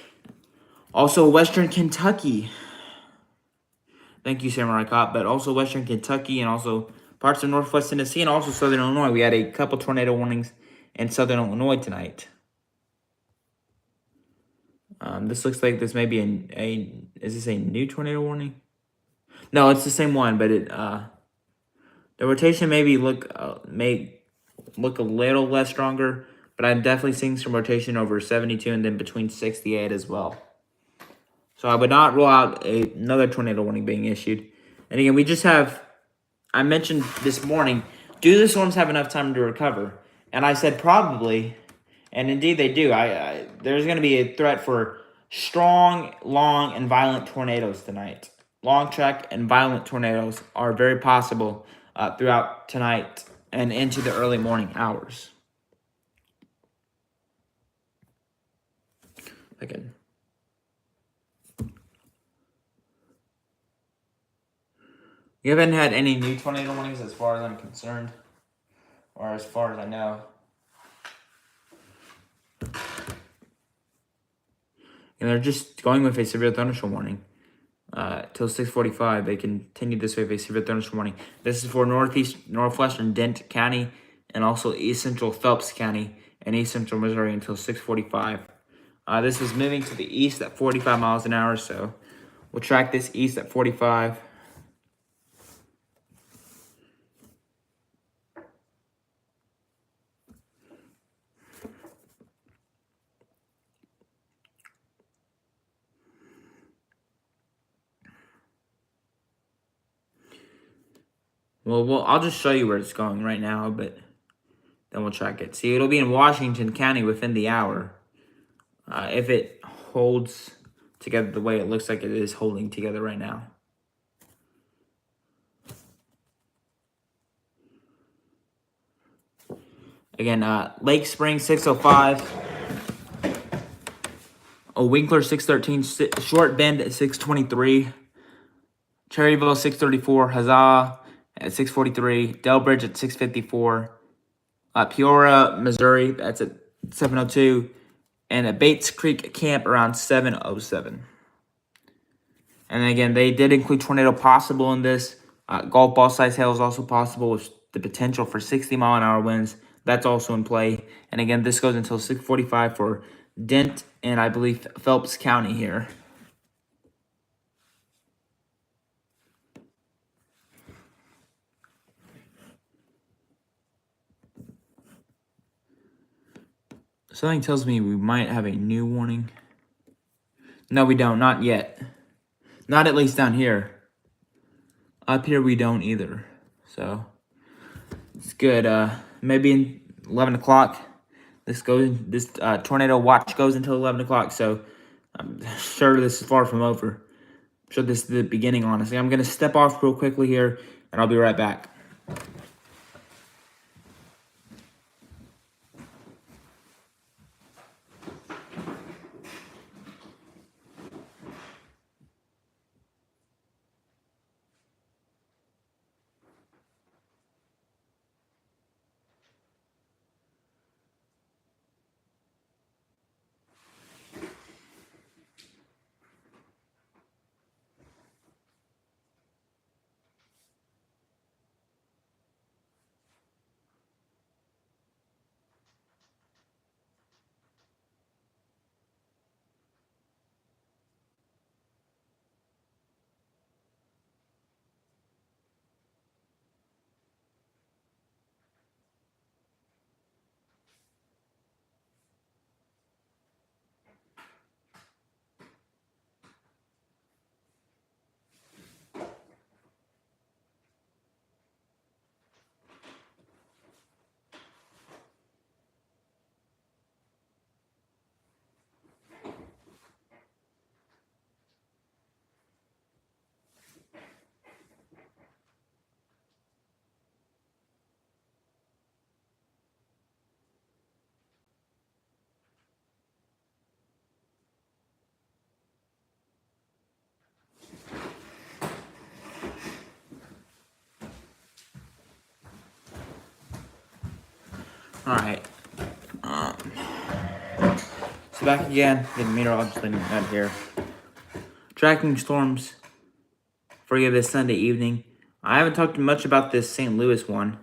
Speaker 1: also western Kentucky. Thank you, Samurai Cop. But also western Kentucky and also parts of northwest Tennessee and also southern Illinois. We had a couple tornado warnings in southern Illinois tonight. This looks like this may be is this a new tornado warning? No, it's the same one, but the rotation may look a little less stronger, but I'm definitely seeing some rotation over 72 and then between 68 as well. So I would not rule out another tornado warning being issued. And again, I mentioned this morning, do the storms have enough time to recover? And I said probably, and indeed they do. There's going to be a threat for strong, long, and violent tornadoes tonight. Long track and violent tornadoes are very possible throughout tonight and into the early morning hours. Again. We haven't had any new tornado warnings as far as I'm concerned, or as far as I know. And they're just going with a severe thunderstorm warning. Till 6:45, they continue this way with a severe thunderstorm warning. This is for northwestern Dent County and also east central Phelps County in east central Missouri until 6:45. This is moving to the east at 45 miles an hour, so we'll track this east at 45. Well, I'll just show you where it's going right now, but then we'll track it. See, it'll be in Washington County within the hour. If it holds together the way it looks like it is holding together right now. Again, Lake Spring 605. Winkler 613. Short Bend at 623. Cherryville 634. Huzzah at 643. Delbridge at 654. Peoria, Missouri, that's at 702. And at Bates Creek Camp around 707. And again, they did include tornado possible in this. Golf ball size hail is also possible with the potential for 60-mile-an-hour winds. That's also in play. And again, this goes until 6:45 for Dent and I believe Phelps County here. Something tells me we might have a new warning. No, we don't. Not yet. Not at least down here. Up here, we don't either. So, it's good. Maybe in 11 o'clock. This tornado watch goes until 11 o'clock. So, I'm sure this is far from over. I'm sure this is the beginning, honestly. I'm going to step off real quickly here, and I'll be right back. All right. So back again, the meteorologist Lincoln out here. Tracking storms for you this Sunday evening. I haven't talked much about this St. Louis one,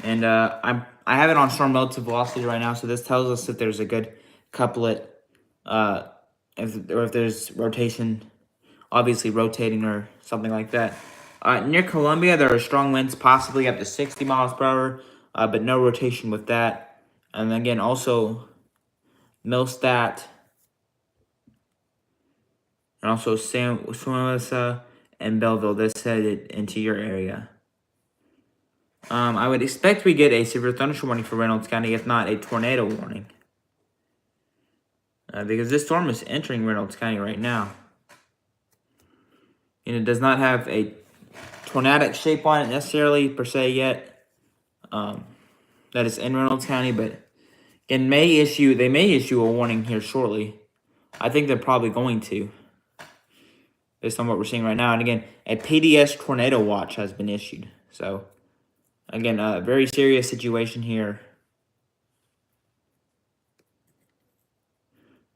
Speaker 1: and I have it on storm relative velocity right now. So this tells us if there's a good couplet, if there's rotation, obviously rotating or something like that. Near Columbia, there are strong winds, possibly up to 60 miles per hour, but no rotation with that. And again, also Millstadt, and also San Luis and Belleville. This headed into your area. I would expect we get a severe thunderstorm warning for Reynolds County, if not a tornado warning. Because this storm is entering Reynolds County right now. And it does not have a tornadic shape on it necessarily, per se, yet. That is in Reynolds County, but they may issue a warning here shortly. I think they're probably going to, based on what we're seeing right now. And again, a PDS tornado watch has been issued. So, again, a very serious situation here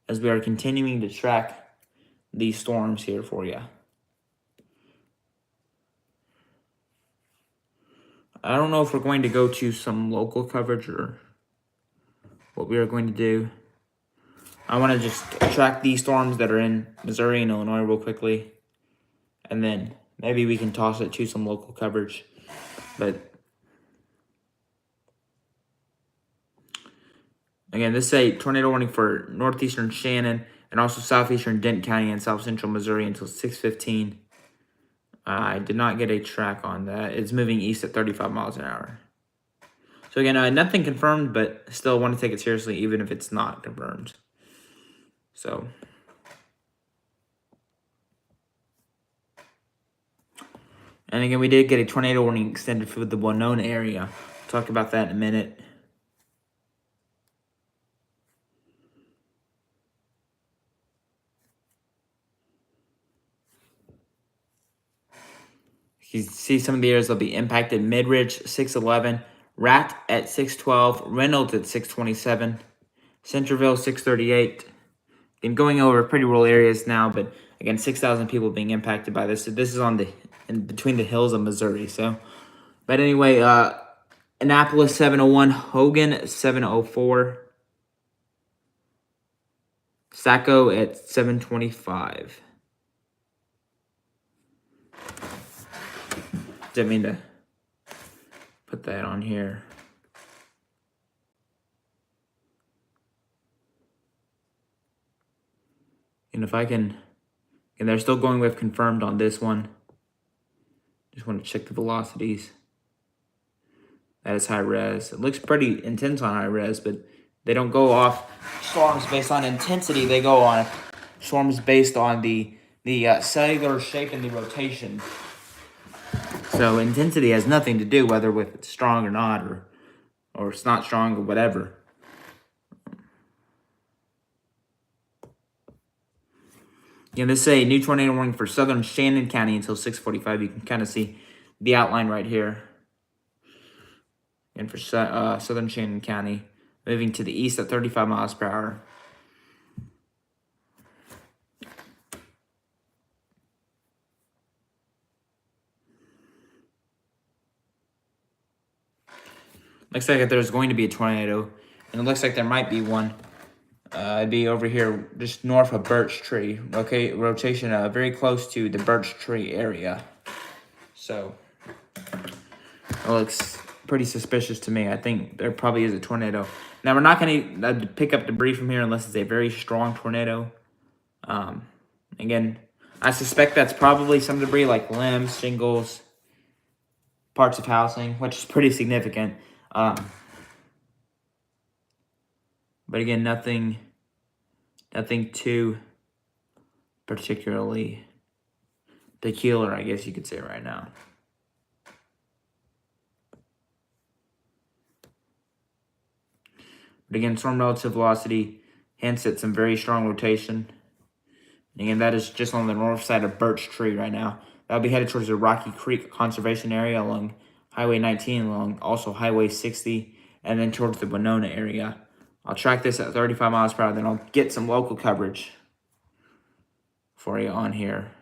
Speaker 1: as we are continuing to track these storms here for you. I don't know if we're going to go to some local coverage or what we are going to do, I want to just track these storms that are in Missouri and Illinois real quickly. And then maybe we can toss it to some local coverage. But again, this is a tornado warning for northeastern Shannon and also southeastern Denton County and south central Missouri until 6:15. I did not get a track on that. It's moving east at 35 miles an hour. So again, nothing confirmed, but still want to take it seriously even if it's not confirmed. So, and again, we did get a tornado warning extended for the Winona area. We'll talk about that in a minute. You see some of the areas that'll be impacted. Midridge, 611. Rat at 612. Reynolds at 627. Centerville, 638. I'm going over pretty rural areas now, but again, 6,000 people being impacted by this. So this is on in between the hills of Missouri. So, but anyway, Annapolis, 701. Hogan, 704. Saco at 725. Didn't mean to put that on here. And if I can, and they're still going with confirmed on this one. Just want to check the velocities. That is high res. It looks pretty intense on high res, but they don't go off storms based on intensity. They go on storms based on the cellular shape and the rotation. So intensity has nothing to do whether with it's strong or not, or it's not strong or whatever. Again, this is a new tornado warning for southern Shannon County until 6:45. You can kind of see the outline right here. And for southern Shannon County, moving to the east at 35 miles per hour. Looks like there's going to be a tornado, and it looks like there might be one. It'd be over here just north of Birch Tree. Okay, rotation very close to the Birch Tree area. So it looks pretty suspicious to me. I think there probably is a tornado. Now we're not going to pick up debris from here unless it's a very strong tornado. Again, I suspect that's probably some debris like limbs, shingles, parts of housing, which is pretty significant. But again, nothing too particularly peculiar, I guess you could say right now. But again, storm relative velocity hints at some very strong rotation. And again, that is just on the north side of Birch Tree right now. That'll be headed towards the Rocky Creek Conservation Area along Highway 19, along also Highway 60, and then towards the Winona area. I'll track this at 35 miles per hour, then I'll get some local coverage for you on here.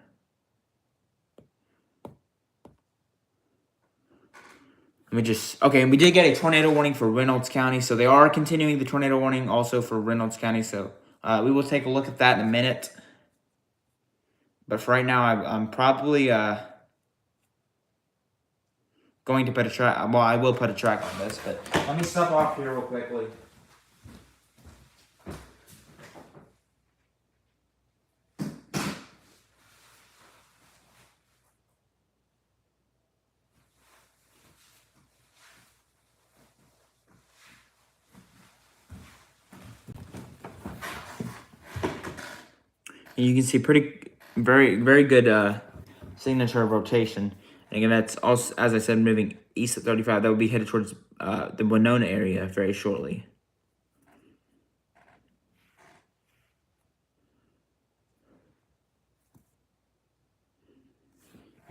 Speaker 1: We did get a tornado warning for Reynolds County, so they are continuing the tornado warning also for Reynolds County, so we will take a look at that in a minute. But for right now, I'm probably going to put a track. Well, I will put a track on this, but let me step off here real quickly. And you can see very, very good signature of rotation. And again, that's also, as I said, moving east at 35. That will be headed towards the Winona area very shortly.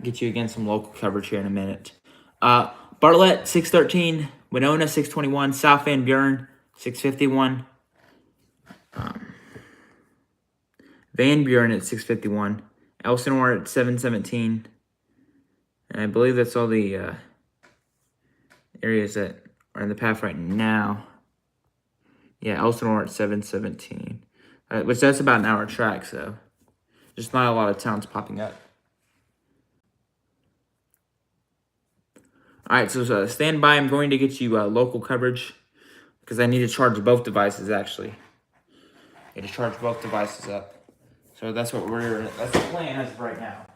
Speaker 1: Get you again some local coverage here in a minute. Bartlett, 613. Winona, 621. South Van Buren, 651. Van Buren at 651. Elsinore at 717. And I believe that's all the areas that are in the path right now. Yeah, Elsinore at 7:17, which that's about an hour track. So just not a lot of towns popping up. All right, so stand by. I'm going to get you local coverage because I need to charge both devices actually. I need to charge both devices up. So that's that's the plan as of right now.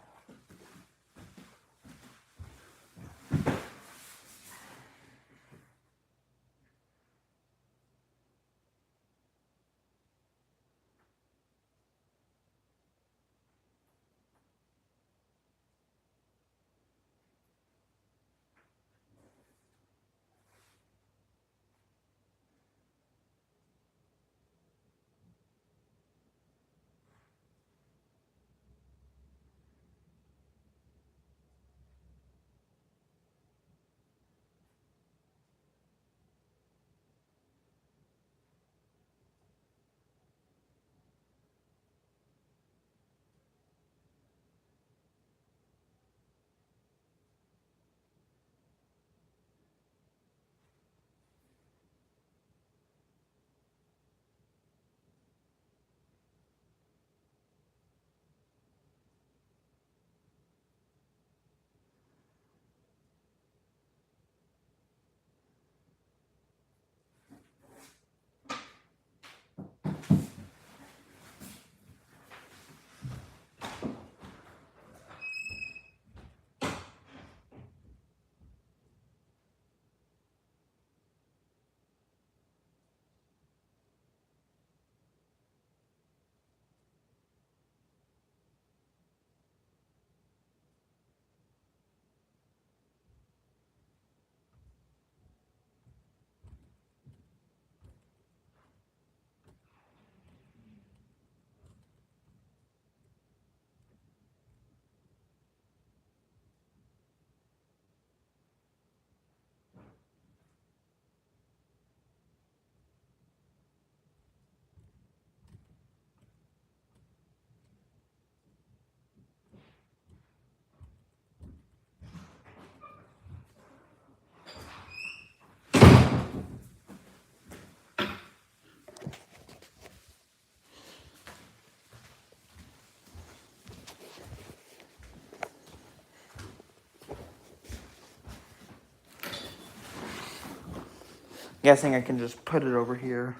Speaker 1: Guessing I can just put it over here.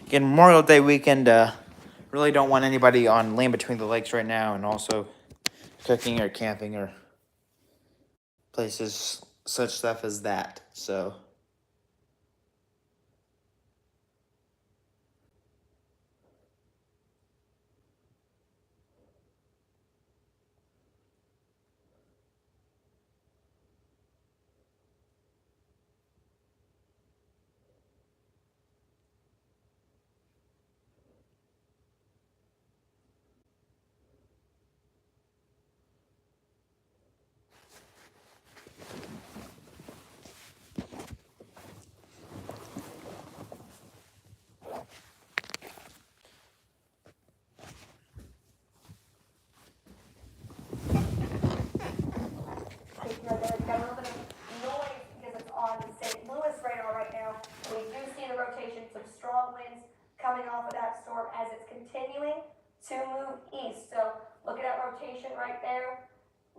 Speaker 1: Again, Memorial Day weekend. Really don't want anybody on land between the lakes right now, and also cooking or camping or places such stuff as that. So.
Speaker 2: Got a little bit of noise because it's on St. Louis radar right now. We do see the rotation, some strong winds coming off of that storm as it's continuing to move east. So look at that rotation right there.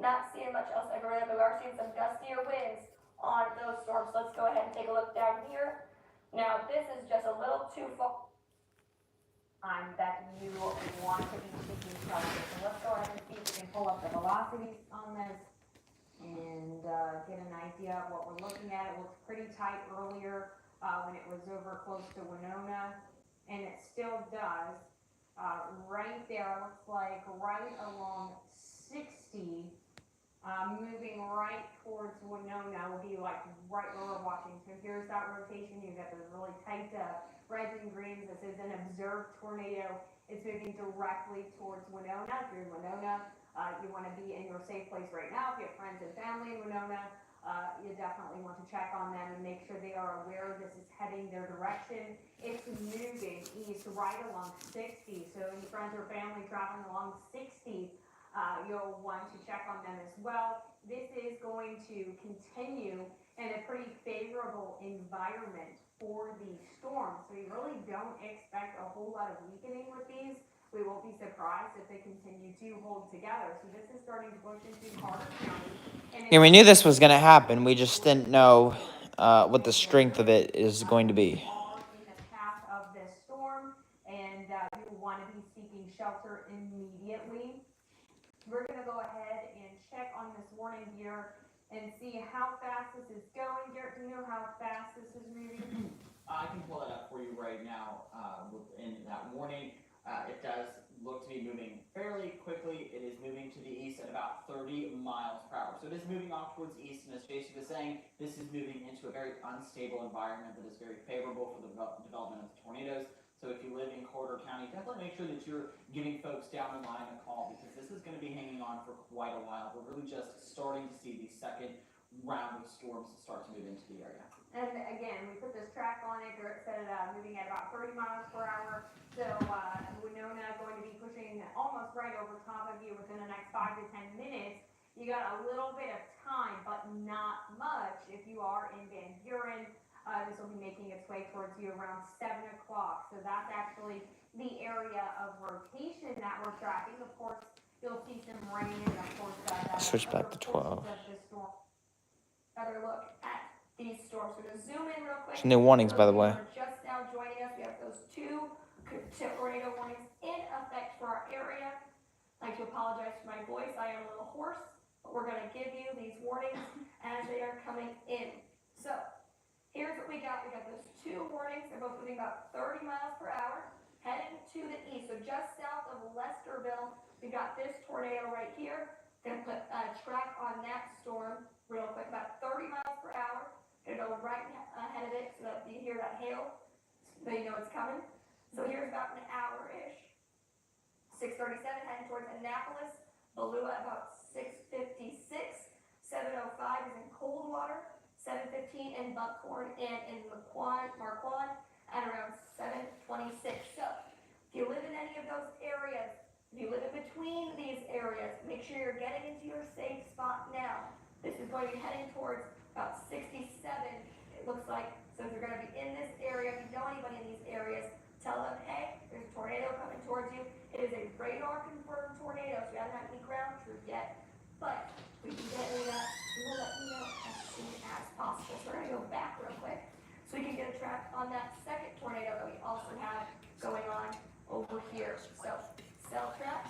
Speaker 2: Not seeing much else over there, but we are seeing some gustier winds on those storms. Let's go ahead and take a look down here. Now this is just a little too far that you want to be speaking from. So let's go ahead and see if we can pull up the velocities on this and get an idea of what we're looking at. It looked pretty tight earlier when it was over close to Winona, and it still does. Right there, looks like right along 60, moving right towards Winona will be like right where we're watching. So here's that rotation. You've got those really tight reds and greens. This is an observed tornado. It's moving directly towards Winona. If you're in Winona, you want to be in your safe place right now. If you have friends and family in Winona, you definitely want to check on them and make sure they are aware this is heading their direction. It's moving east right along 60. So any friends or family traveling along 60,
Speaker 3: you'll want to check on them as well. This is going to continue in a pretty favorable environment for the storm. So you really don't expect a whole lot of weakening with these. We won't be surprised if they continue to hold together. So this is starting to push into Carter County.
Speaker 1: And we knew this was going to happen. We just didn't know what the strength of it is going to be.
Speaker 3: Are in the path of this storm, and you want to be seeking shelter immediately. We're going to go ahead and check on this warning here and see how fast this is going. Garrett, do you know how fast this is moving?
Speaker 4: I can pull that up for you right now. In that warning, it does look to be moving fairly quickly. It is moving to the east at about 30 miles per hour. So it is moving off towards the east, and as Jason was saying, this is moving into a very unstable environment that is very favorable for the development of tornadoes. So if you live in Carter County, definitely make sure that you're giving folks down the line a call, because this is going to be hanging on for quite a while. We're really just starting to see the second round of storms start to move into the area.
Speaker 3: And again, we put this track on it, Garrett said moving at about 30 miles per hour. So Winona going to be pushing almost right over top of you within the next 5 to 10 minutes. You got a little bit of time, but not much. If you are in Van Buren, this will be making its way towards you around 7 o'clock. So that's actually the area of rotation that we're tracking. Of course, you'll see some rain, and of course,
Speaker 1: Switch back to 12.
Speaker 2: Another look at these storms. We're going to zoom in real quick.
Speaker 1: Some new warnings, by the way.
Speaker 2: Just now joining us, we have those two tornado warnings in effect for our area. I'd like to apologize for my voice. I am a little hoarse, but we're going to give you these warnings as they are coming in. So here's what we got. We got those two warnings. They're both moving about 30 miles per hour, heading to the east. So just south of Lesterville, we got this tornado right here. Gonna put a track on that storm real quick, about 30 miles per hour. Gonna go right ahead of it so that you hear that hail, so you know it's coming. So here's about an hour-ish. 6:37 heading towards Annapolis. Balua about 6:56. 7:05 is in Coldwater. 7:15 in Buckhorn, and in Marquand at around 7:26. So if you live in any of those areas, if you live in between these areas, make sure you're getting into your safe spot now. This is going to be heading towards about 67, it looks like. So if you're going to be in this area, if you know anybody in these areas, tell them, hey, there's a tornado coming towards you. It is a radar-confirmed tornado, so we haven't had any ground truth yet. But we can get into that. We will let you know as soon as possible. So we're going to go back real quick so we can get a track on that second tornado that we also have going on over here. So cell tracks.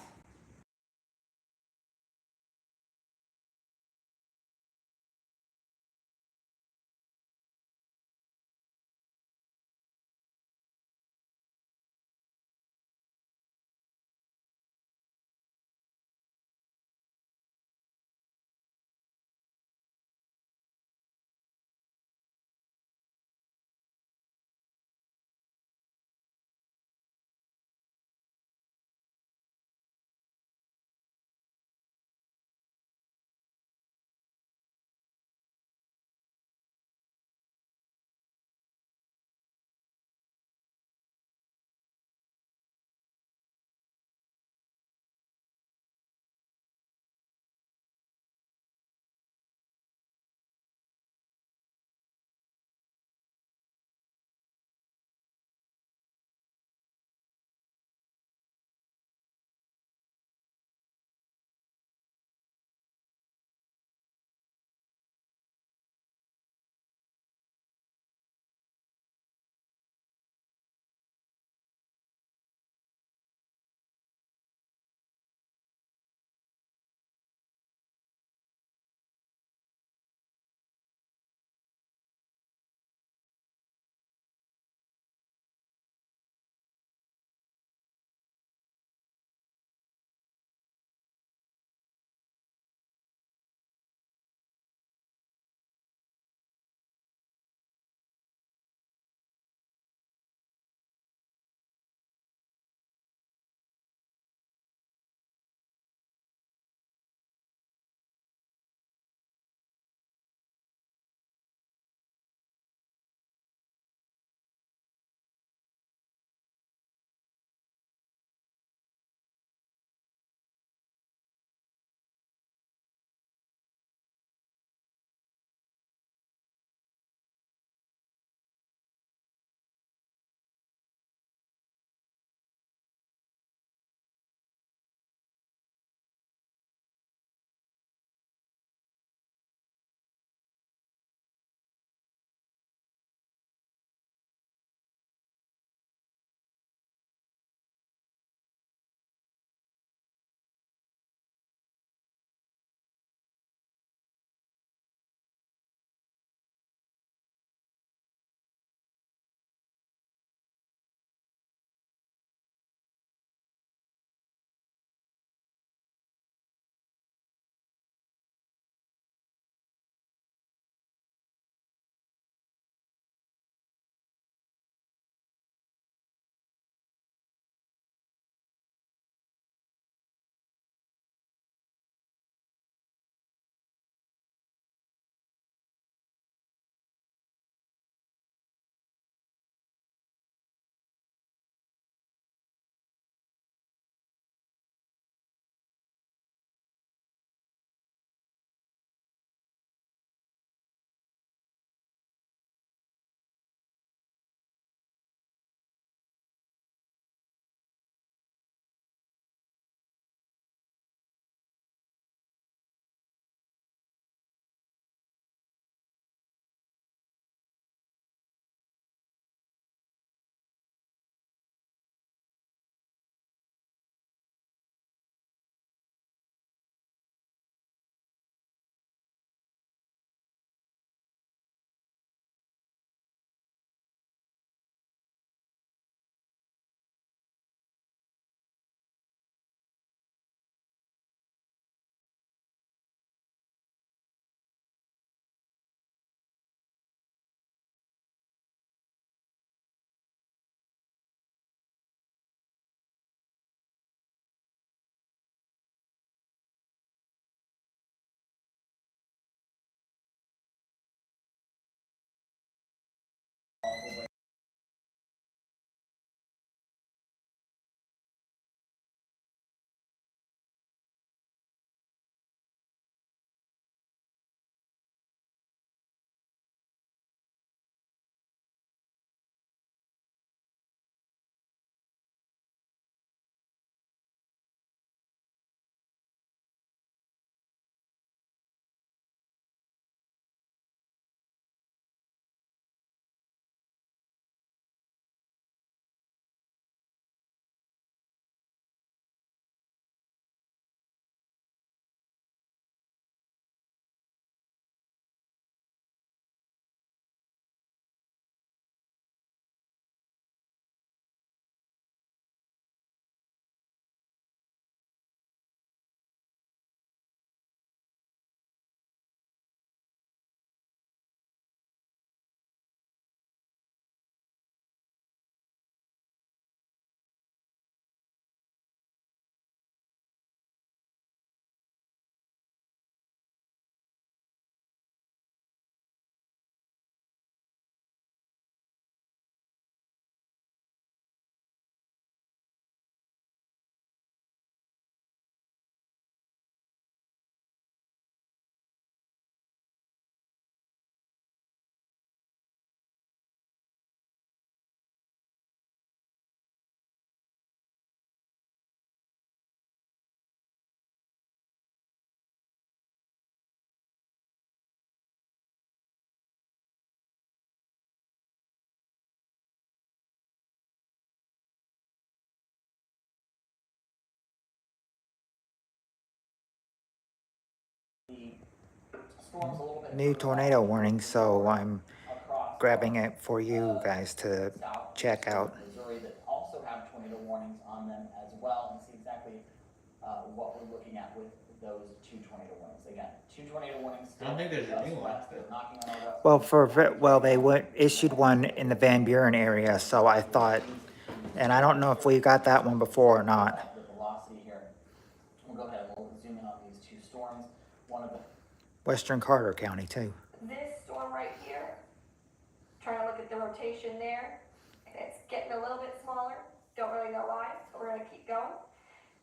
Speaker 4: storm's a little bit
Speaker 5: new
Speaker 4: further
Speaker 5: tornado
Speaker 4: out
Speaker 5: warning, so I'm
Speaker 4: across
Speaker 5: grabbing it for you guys to check
Speaker 4: southeastern
Speaker 5: out.
Speaker 4: Missouri that also have tornado warnings on them as well, and see exactly what we're looking at with those two tornado warnings. Again, two tornado warnings.
Speaker 1: I don't think there's a new one,
Speaker 4: west, they're knocking on our west.
Speaker 5: Well, they issued one in the Van Buren area, so I thought, and I don't know if we got that one before or not.
Speaker 4: The velocity here. We'll go ahead and we'll zoom in on these two storms. One of the
Speaker 5: Western Carter County too.
Speaker 2: This storm right here, trying to look at the rotation there, and it's getting a little bit smaller. Don't really know why, but we're gonna keep going.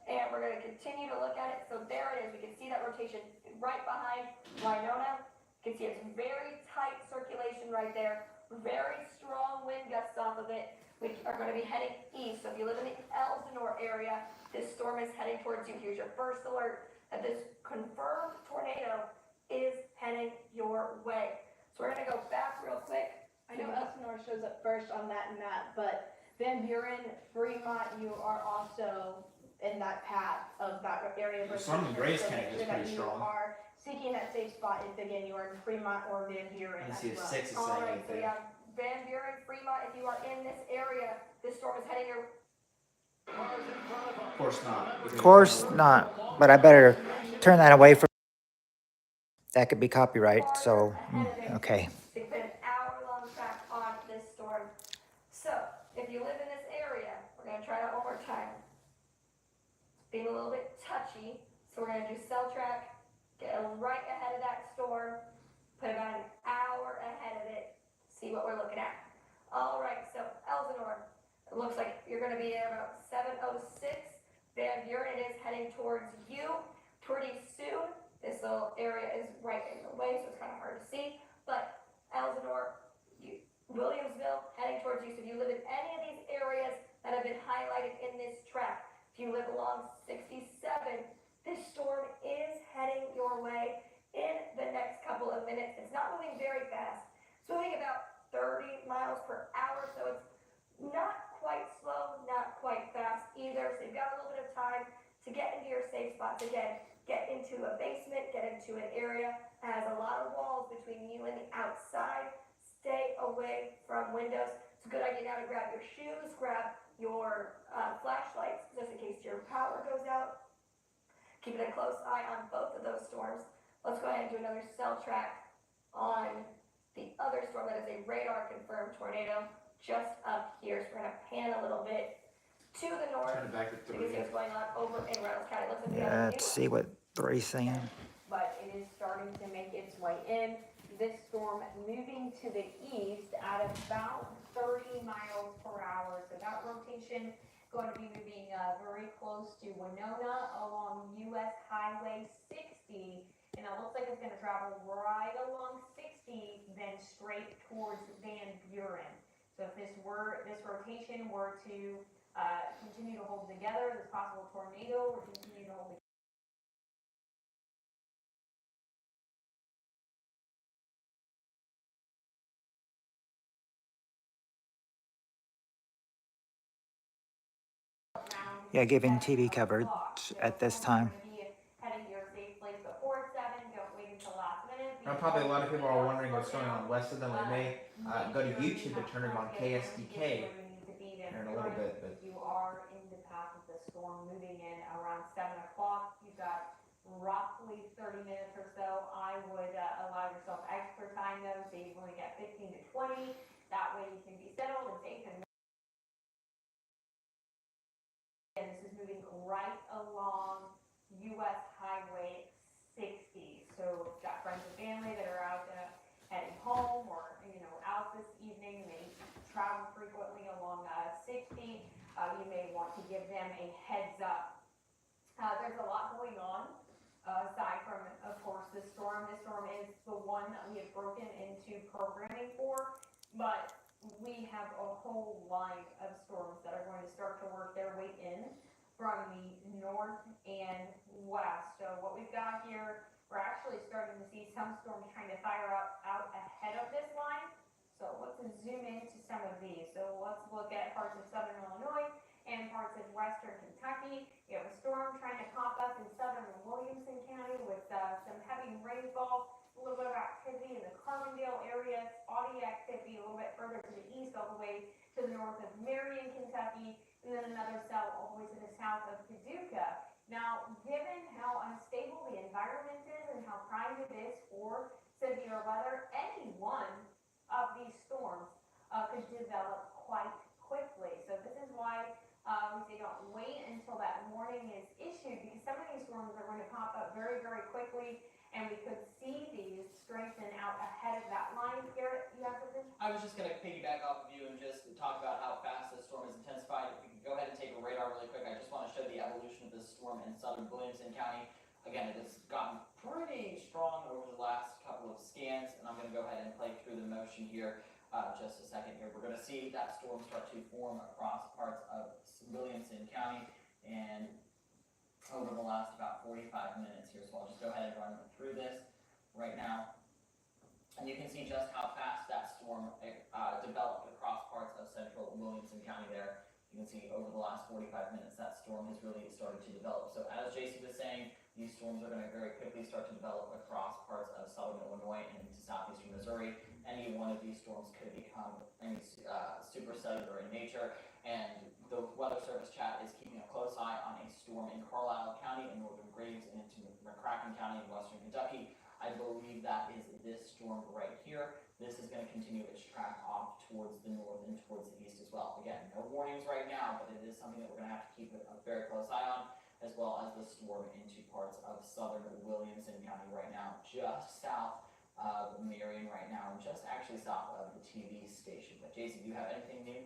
Speaker 2: And we're gonna continue to look at it. So there it is. We can see that rotation right behind Winona. You can see it's very tight circulation right there. Very strong wind gusts off of it. We are gonna be heading east. So if you live in the Elsinore area, this storm is heading towards you. Here's your first alert that this confirmed tornado is heading your way. So we're gonna go back real quick.
Speaker 6: I know Elsinore shows up first on that map, but Van Buren, Fremont, you are also in that path of that area.
Speaker 1: The storm in Grace County was pretty
Speaker 6: You
Speaker 1: strong.
Speaker 6: are seeking that safe spot if again you are in Fremont or Van Buren
Speaker 1: I
Speaker 6: as
Speaker 1: see a
Speaker 6: well.
Speaker 1: 6 is
Speaker 2: All
Speaker 1: saying
Speaker 2: right,
Speaker 1: right
Speaker 2: so
Speaker 1: there.
Speaker 2: yeah, Van Buren, Fremont, if you are in this area, this storm is heading your.
Speaker 1: Of course not.
Speaker 5: Of course not, but I better turn that away from. That could be copyright, so, okay.
Speaker 2: It's been an hour-long track on this storm. So, if you live in this area, we're gonna try that one more time. Being a little bit touchy, so we're gonna do cell track, get right ahead of that storm, put about an hour ahead of it, see what we're looking at. All right, so Elsinore, it looks like you're gonna be at about 7:06. Van Buren is heading towards you pretty soon. This little area is right in the way, so it's kind of hard to see. But Elsinore, Williamsville, heading towards you. So if you live in any of these areas that have been highlighted in this track, if you live along 67, this storm is heading your way in the next couple of minutes. It's not moving very fast. It's moving about 30 miles per hour, so it's not quite slow, not quite fast either. So you've got a little bit of time to get into your safe spots again. Get into a basement, get into an area that has a lot of walls between you and the outside. Stay away from windows. It's a good idea now to grab your shoes, grab your flashlights, just in case your power goes out. Keeping a close eye on both of those storms. Let's go ahead and do another cell track on the other storm that is a radar confirmed tornado just up here. So we're gonna pan a little bit to the north.
Speaker 1: Turn it back to
Speaker 2: You can see
Speaker 1: 3.
Speaker 2: what's going on over in Reynolds County. Looks like we have
Speaker 5: Yeah,
Speaker 2: a
Speaker 5: let's
Speaker 2: new
Speaker 5: see what 3's saying.
Speaker 3: But it is starting to make its way in. This storm moving to the east at about 30 miles per hour. So that rotation going to be moving very close to Winona along US Highway 60. And it looks like it's going to travel right along 60, then straight towards Van Buren. So if this rotation were to continue to hold together, this possible tornado would continue to hold together.
Speaker 5: Yeah, giving TV coverage at this time.
Speaker 3: Heading to your safe place before 7, don't wait until last minute.
Speaker 1: Now, probably a lot of people are wondering what's going on west of them. We may go to YouTube and turn it on KSDK here in a little bit. But
Speaker 3: You are in the path of the storm moving in around 7 o'clock. You've got roughly 30 minutes or so. I would allow yourself extra time though, so you've only got 15 to 20. That way you can be settled and safe and this is moving right along US Highway 60. So you've got friends and family that are out heading home or, out this evening. They travel frequently along 60. You may want to give them a heads up. There's a lot going on aside from, of course, this storm. This storm is the one that we have broken into programming for, but we have a whole line of storms that are going to start to work their way in from the north and west. So what we've got here, we're actually starting to see some storms trying to fire out ahead of this line. So let's zoom into some of these. So let's look at parts of southern Illinois and parts of western Kentucky. You have a storm trying to pop up in southern Williamson County with some heavy rainfall a little bit of activity in the Carbondale area, spotty activity a little bit further to the east, all the way to the north of Marion, Kentucky, and then another cell all the way to the south of Paducah. Now, given how unstable the environment is and how prime it is for severe weather, any one of these storms could develop quite quickly. So this is why we say don't wait until that warning is issued, because some of these storms are going to pop up very, very quickly, and we could see these strengthen out ahead of that line. Garrett, you have something?
Speaker 4: I was just gonna piggyback off of you and just talk about how fast this storm has intensified. If we could go ahead and take a radar really quick, I just wanna show the evolution of this storm in southern Williamson County. Again, it has gotten pretty strong over the last couple of scans, and I'm gonna go ahead and play through the motion here. Just a second here. We're gonna see that storm start to form across parts of Williamson County and over the last about 45 minutes here. So I'll just go ahead and run through this right now. And you can see just how fast that storm developed across parts of central Williamson County there. You can see over the last 45 minutes that storm has really started to develop. So as JC was saying, these storms are going to very quickly start to develop across parts of southern Illinois and into southeastern Missouri. Any one of these storms could become supercellular in nature. And the Weather Service chat is keeping a close eye on a storm in Carlisle County in northern Graves and into McCracken County in western Kentucky. I believe that is this storm right here. This is going to continue its track off towards the north and towards the east as well. Again, no warnings right now, but it is something that we're going to have to keep a very close eye on, as well as the storm into parts of southern Williamson County right now, just south of Marion right now, and just actually south of the TV station. But Jason, do you have anything new?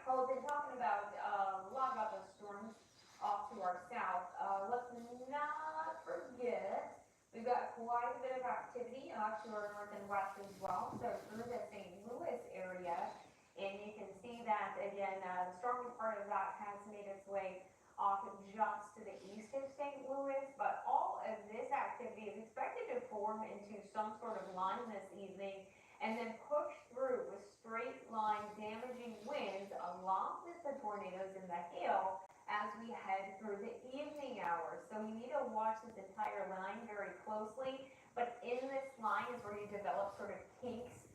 Speaker 3: Well, we've been talking about a lot about those storms off to our south. Let's not forget, we've got quite a bit of activity off to our north and west as well. So through the St. Louis area, and you can see that again, the stronger part of that has made its way off just to the east of St. Louis, but all of this activity is expected to form into some sort of line this evening and then push through with straight line damaging winds along with the tornadoes and the hail as we head through the evening hours. So you need to watch this entire line very closely, but in this line is where you develop sort of kinks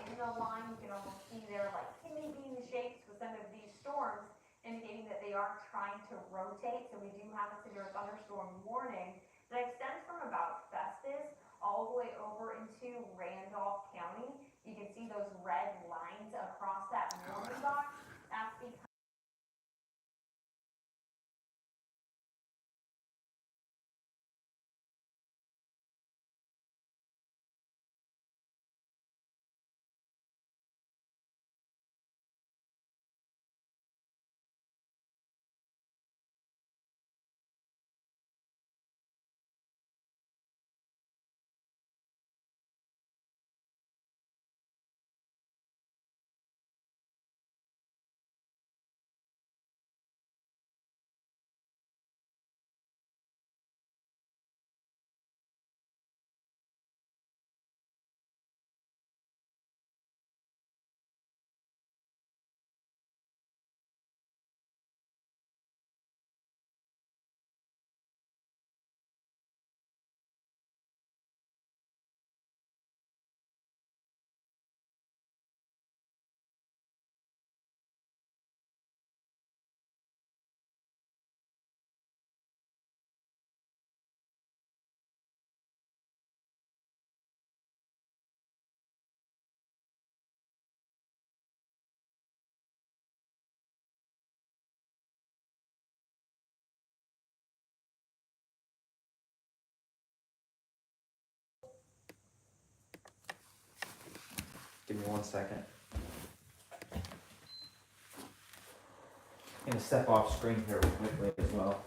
Speaker 3: in the line. You can almost see there like kidney bean shapes with some of these storms, indicating that they are trying to rotate. So we do have a severe thunderstorm warning that extends from about Festus all the way over into Randolph County. You can see those red lines across that warning box. That's because
Speaker 1: Give me 1 second. I'm gonna step off screen here real quickly as well.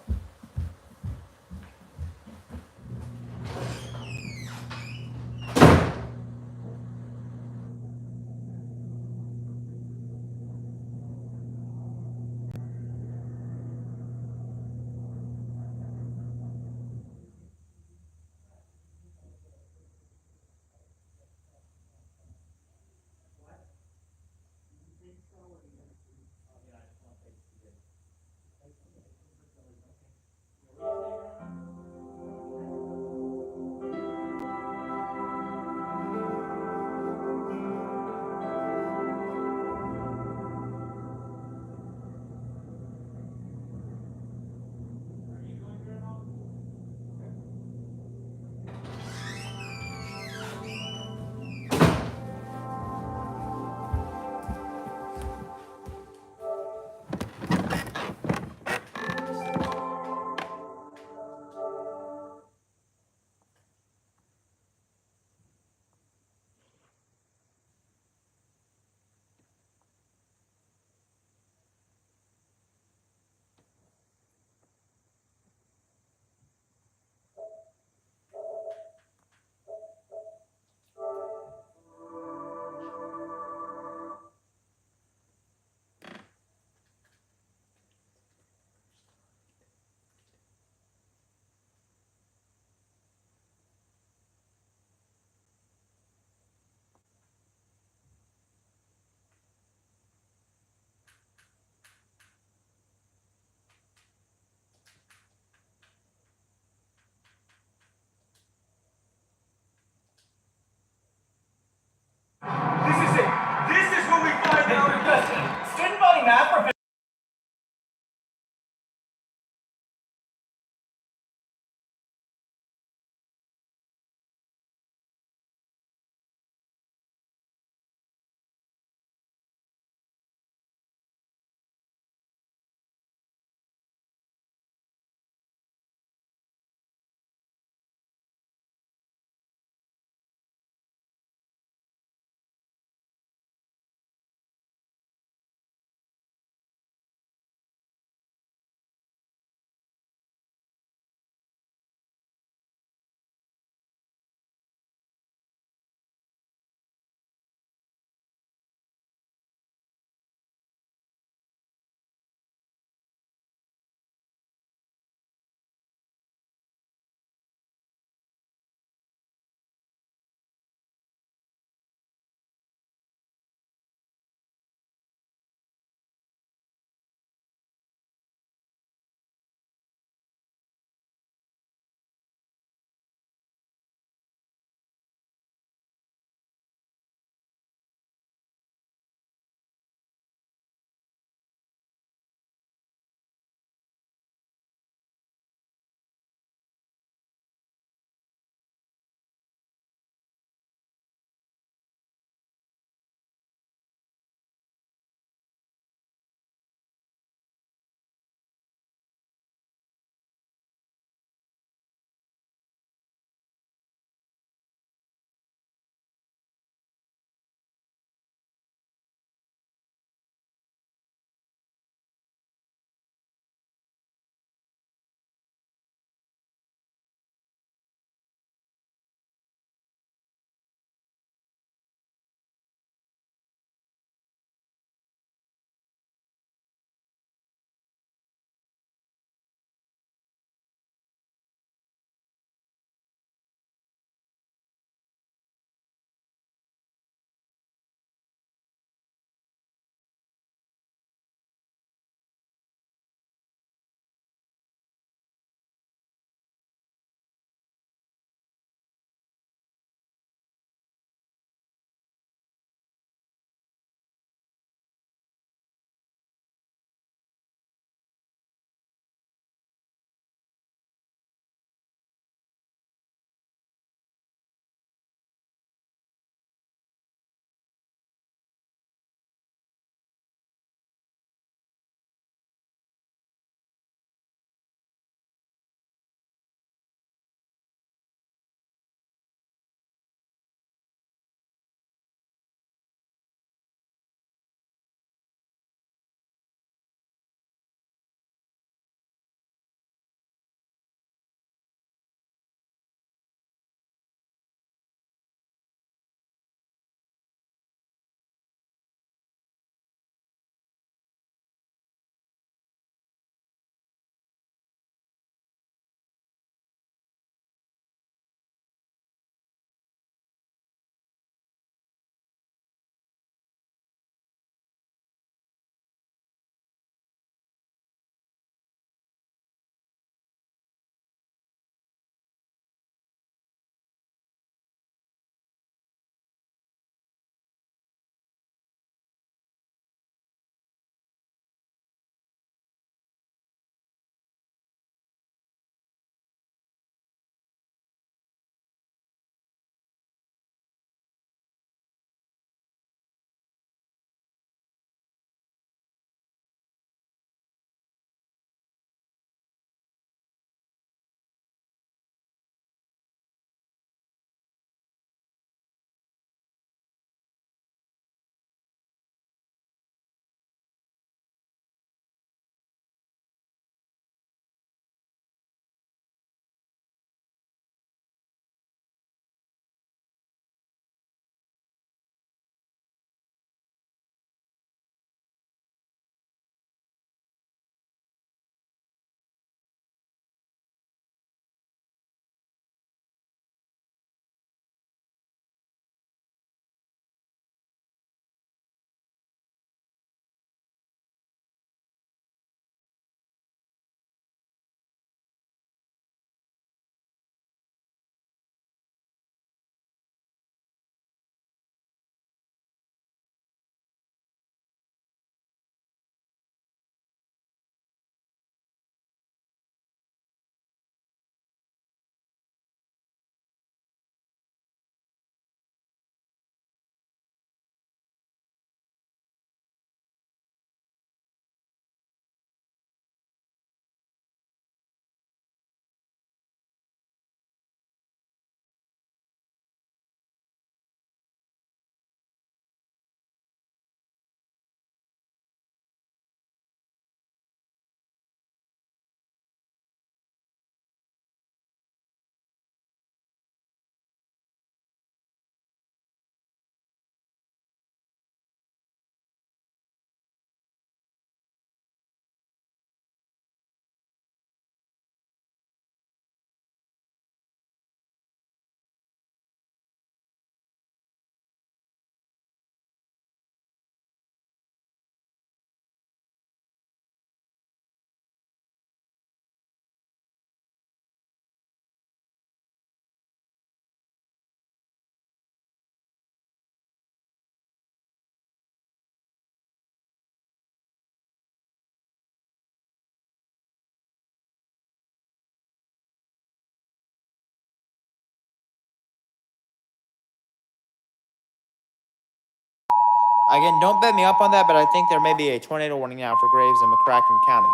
Speaker 1: Again, don't bet me up on that, but I think there may be a tornado warning now for Graves and McCracken County.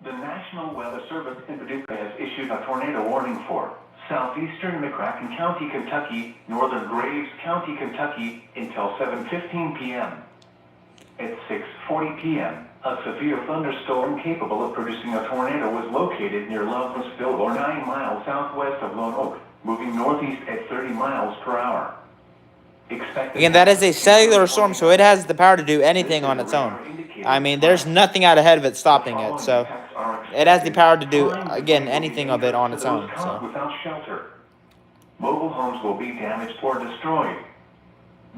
Speaker 7: The National Weather Service in Paducah has issued a tornado warning for southeastern McCracken County, Kentucky, northern Graves County, Kentucky, until 7:15 p.m. At 6:40 p.m., a severe thunderstorm capable of producing a tornado was located near Lovelessville, or 9 miles southwest of Lone Oak, moving northeast at 30 miles per hour.
Speaker 1: Again, that is a cellular storm, so it has the power to do anything on its own. I mean, there's nothing out ahead of it stopping it, so it has the power to do, again, anything of it on its own. So.
Speaker 7: Without shelter. Mobile homes will be damaged or destroyed.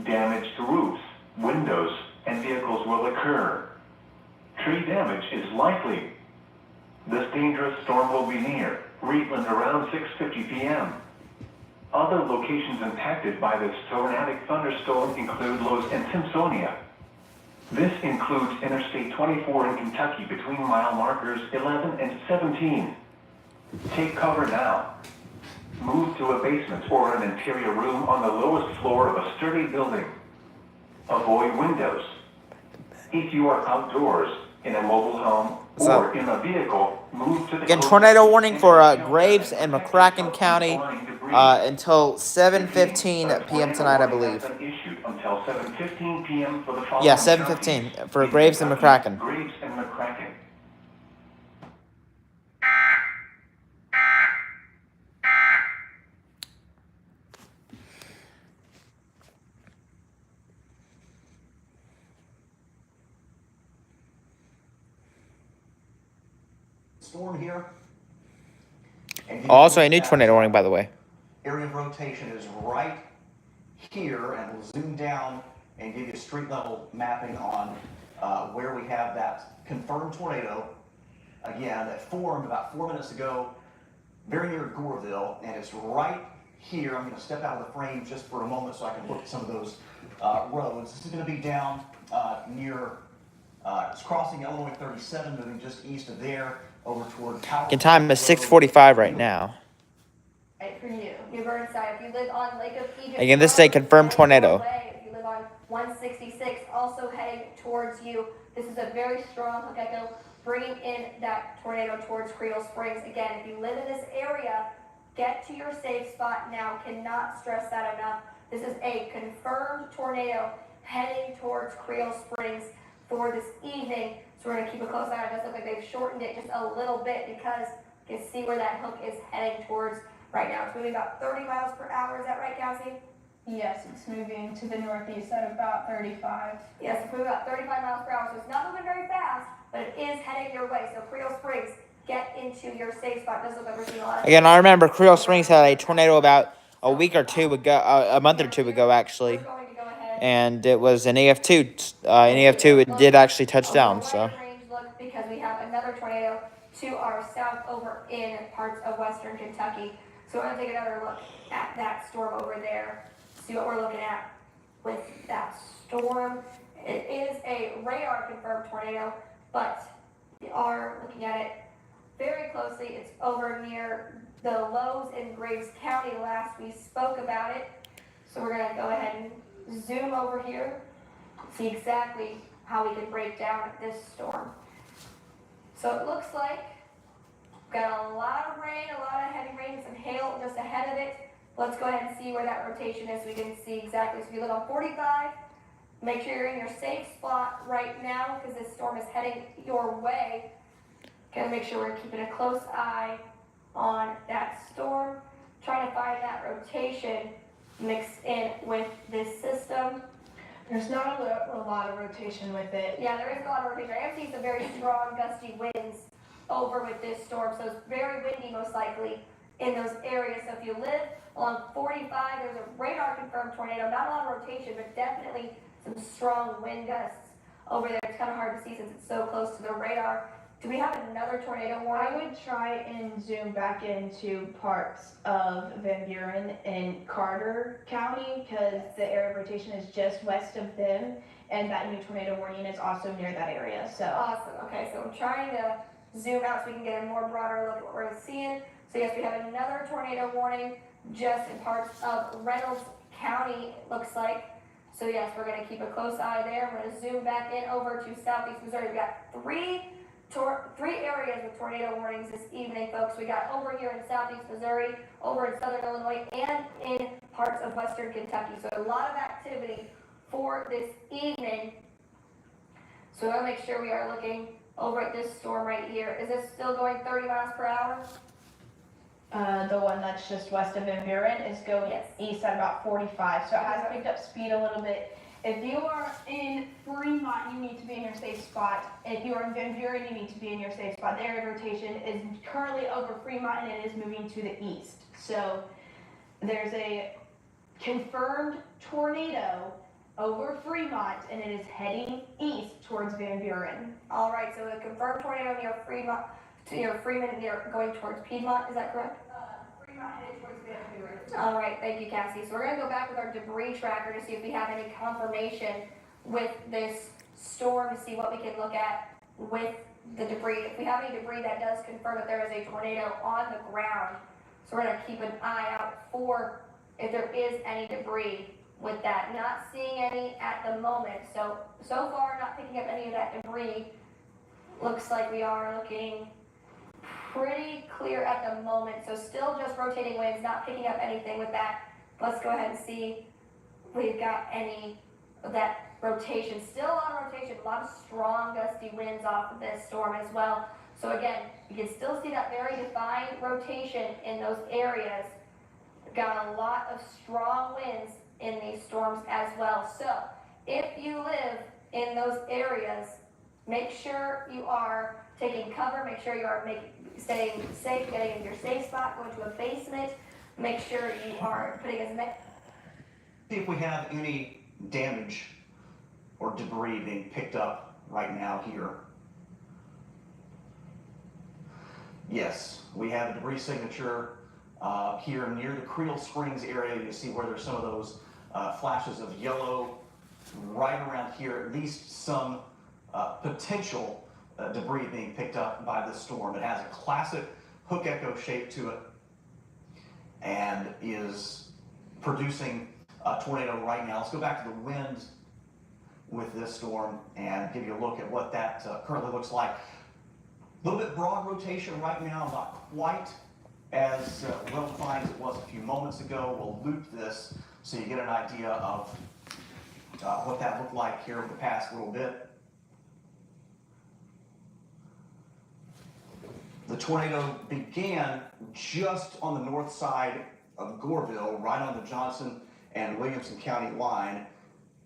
Speaker 7: Damage to roofs, windows, and vehicles will occur. Tree damage is likely. This dangerous storm will be near Reedland around 6:50 p.m. Other locations impacted by this tornadic thunderstorm include Lowe's and Simpsonia. This includes Interstate 24 in Kentucky between mile markers 11 and 17. Take cover now. Move to a basement or an interior room on the lowest floor of a sturdy building. Avoid windows. If you are outdoors, in a mobile home, or in a vehicle, move to the
Speaker 1: Again, tornado warning for Graves and McCracken County until 7:15 p.m. tonight, I believe.
Speaker 7: Until 7:15 p.m. for the following.
Speaker 1: Yeah, 7:15 for Graves and McCracken.
Speaker 7: Graves and McCracken.
Speaker 8: Storm here.
Speaker 1: Also, a new tornado warning, by the way.
Speaker 8: Area of rotation is right here, and we'll zoom down and give you a street level mapping on where we have that confirmed tornado. Again, that formed about 4 minutes ago, very near Goreville, and it's right here. I'm going to step out of the frame just for a moment so I can look at some of those roads. This is going to be down near, it's crossing Illinois 37, moving just east of there, over toward Powell.
Speaker 1: Again, time is 6:45 right now.
Speaker 2: Right for you. New Burnside, if you live on Lake of Egypt.
Speaker 1: Again, this is a confirmed tornado.
Speaker 2: If you live on 166, also heading towards you. This is a very strong hook echo, bringing in that tornado towards Creel Springs. Again, if you live in this area, get to your safe spot now. Cannot stress that enough. This is a confirmed tornado heading towards Creel Springs for this evening. So we're going to keep a close eye. It does look like they've shortened it just a little bit because you can see where that hook is heading towards right now. It's moving about 30 miles per hour. Is that right, Cassie?
Speaker 6: Yes, it's moving to the northeast at about 35.
Speaker 2: Yes, it's moving about 35 miles per hour. So it's not moving very fast, but it is heading your way. So Creel Springs, get into your safe spot. It does look like we're seeing a lot of...
Speaker 1: Again, I remember Creel Springs had a tornado about a week or two ago, a month or two ago, actually.
Speaker 2: We're going to go ahead.
Speaker 1: And it was an EF2. An EF2, it did actually touch down, so.
Speaker 2: Range look, because we have another tornado to our south over in parts of western Kentucky. So we're going to take another look at that storm over there. See what we're looking at with that storm. It is a radar confirmed tornado, but we are looking at it very closely. It's over near the Lowe's in Graves County. Last we spoke about it. So we're going to go ahead and zoom over here, see exactly how we can break down this storm. So it looks like we've got a lot of rain, a lot of heavy rain, and some hail just ahead of it. Let's go ahead and see where that rotation is so we can see exactly. So if you live on 45, make sure you're in your safe spot right now because this storm is heading your way. Gotta make sure we're keeping a close eye on that storm, trying to find that rotation mixed in with this system.
Speaker 6: There's not a lot of rotation with it.
Speaker 2: Yeah, there is a lot of rotation. I am seeing some very strong gusty winds over with this storm, so it's very windy most likely in those areas. So if you live along 45, there's a radar confirmed tornado, not a lot of rotation, but definitely some strong wind gusts over there. It's kind of hard to see since it's so close to the radar. Do we have another tornado warning?
Speaker 6: I would try and zoom back into parts of Van Buren and Carter County because the area of rotation is just west of them, and that new tornado warning is also near that area. So
Speaker 2: Awesome. Okay, so I'm trying to zoom out so we can get a more broader look at what we're seeing. So yes, we have another tornado warning just in parts of Reynolds County, it looks like. So yes, we're gonna keep a close eye there. We're gonna zoom back in over to southeast Missouri. We've got three areas with tornado warnings this evening, folks. We got over here in southeast Missouri, over in southern Illinois, and in parts of western Kentucky. So a lot of activity for this evening. So we'll make sure we are looking over at this storm right here. Is this still going 30 miles per hour?
Speaker 6: The one that's just west of Van Buren is going
Speaker 2: Yes.
Speaker 6: east at about 45, so it has picked up speed a little bit. If you are in Fremont, you need to be in your safe spot. If you are in Van Buren, you need to be in your safe spot. The area of rotation is currently over Fremont and it is moving to the east. So there's a confirmed tornado over Fremont and it is heading east towards Van Buren.
Speaker 2: All right, so a confirmed tornado near Fremont, Freeman near going towards Piedmont, is that correct?
Speaker 6: Fremont headed towards Van Buren.
Speaker 2: All right, thank you, Cassie. So we're gonna go back with our debris tracker to see if we have any confirmation with this storm, to see what we can look at with the debris. If we have any debris that does confirm that there is a tornado on the ground, so we're gonna keep an eye out for if there is any debris with that. Not seeing any at the moment, so far not picking up any of that debris. Looks like we are looking pretty clear at the moment, so still just rotating winds, not picking up anything with that. Let's go ahead and see if we've got any of that rotation. Still on rotation, a lot of strong gusty winds off of this storm as well. So again, you can still see that very defined rotation in those areas. Got a lot of strong winds in these storms as well. So if you live in those areas, make sure you are taking cover, make sure you are staying safe, getting in your safe spot, going to a basement, make sure you are putting as many.
Speaker 8: See if we have any damage or debris being picked up right now here. Yes, we have a debris signature here near the Creel Springs area. You see where there's some of those flashes of yellow right around here, at least some potential debris being picked up by this storm. It has a classic hook echo shape to it and is producing a tornado right now. Let's go back to the winds with this storm and give you a look at what that currently looks like. A little bit broad rotation right now, not quite as well defined as it was a few moments ago. We'll loop this so you get an idea of what that looked like here over the past little bit. The tornado began just on the north side of Goreville, right on the Johnson and Williamson County line.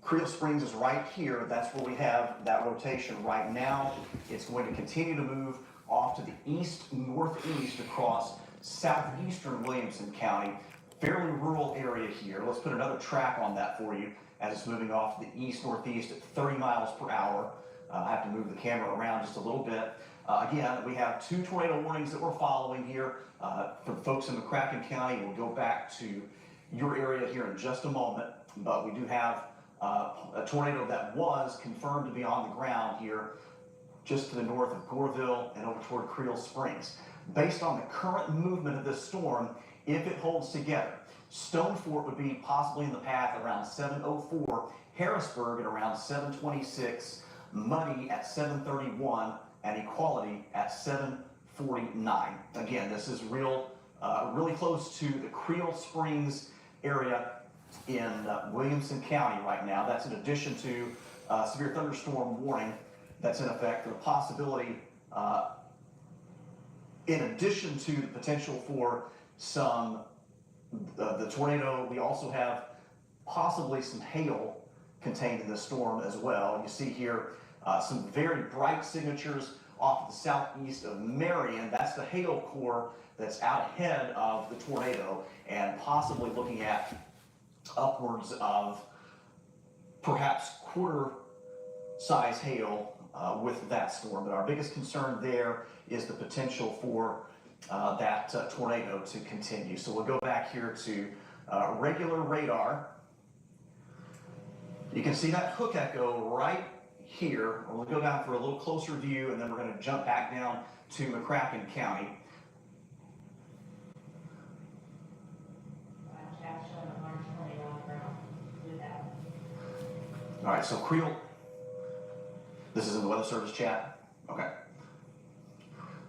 Speaker 8: Creel Springs is right here. That's where we have that rotation right now. It's going to continue to move off to the east-northeast across southeastern Williamson County. Fairly rural area here. Let's put another track on that for you as it's moving off to the east-northeast at 30 miles per hour. I have to move the camera around just a little bit. Again, we have two tornado warnings that we're following here. For the folks in McCracken County, we'll go back to your area here in just a moment, but we do have a tornado that was confirmed to be on the ground here just to the north of Goreville and over toward Creel Springs. Based on the current movement of this storm, if it holds together, Stone Fort would be possibly in the path around 7:04, Harrisburg at around 7:26, Muddy at 7:31, and Equality at 7:49. Again, this is really close to the Creel Springs area in Williamson County right now. That's in addition to severe thunderstorm warning that's in effect, for the possibility, in addition to the potential for some, the tornado, we also have possibly some hail contained in this storm as well. You see here some very bright signatures off to the southeast of Marion. That's the hail core that's out ahead of the tornado and possibly looking at upwards of perhaps quarter-size hail with that storm. But our biggest concern there is the potential for that tornado to continue. So we'll go back here to regular radar. You can see that hook echo right here. We'll go down for a little closer view, and then we're going to jump back down to McCracken County. All right, so Creel, this is in the Weather Service chat? Okay.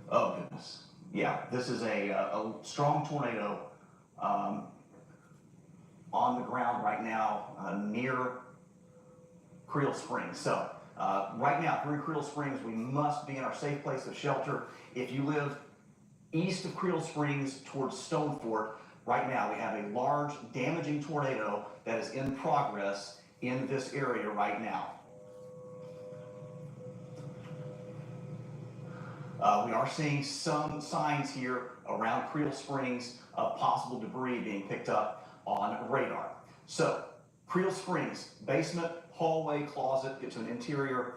Speaker 8: Oh, goodness. Yeah, this is a strong tornado on the ground right now near Creel Springs. So right now through Creel Springs, we must be in our safe place of shelter. If you live east of Creel Springs towards Stone Fort, right now we have a large damaging tornado that is in progress in this area right now. We are seeing some signs here around Creel Springs of possible debris being picked up on radar. So, Creel Springs, basement, hallway, closet, get to an interior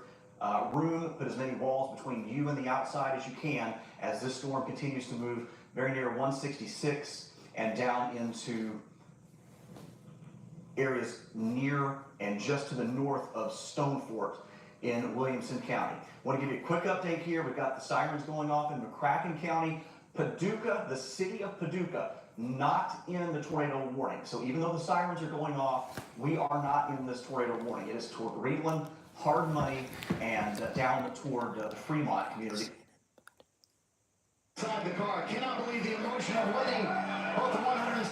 Speaker 8: room, put as many walls between you and the outside as you can as this storm continues to move very near 166 and down into areas near and just to the north of Stone Fort in Williamson County. Want to give you a quick update here. We've got the sirens going off in McCracken County. Paducah, the city of Paducah, not in the tornado warning. So even though the sirens are going off, we are not in this tornado warning. It is toward Greenland, Hard Money, and down toward the Fremont community.
Speaker 9: Inside the car, cannot believe the emotion of winning both the 100.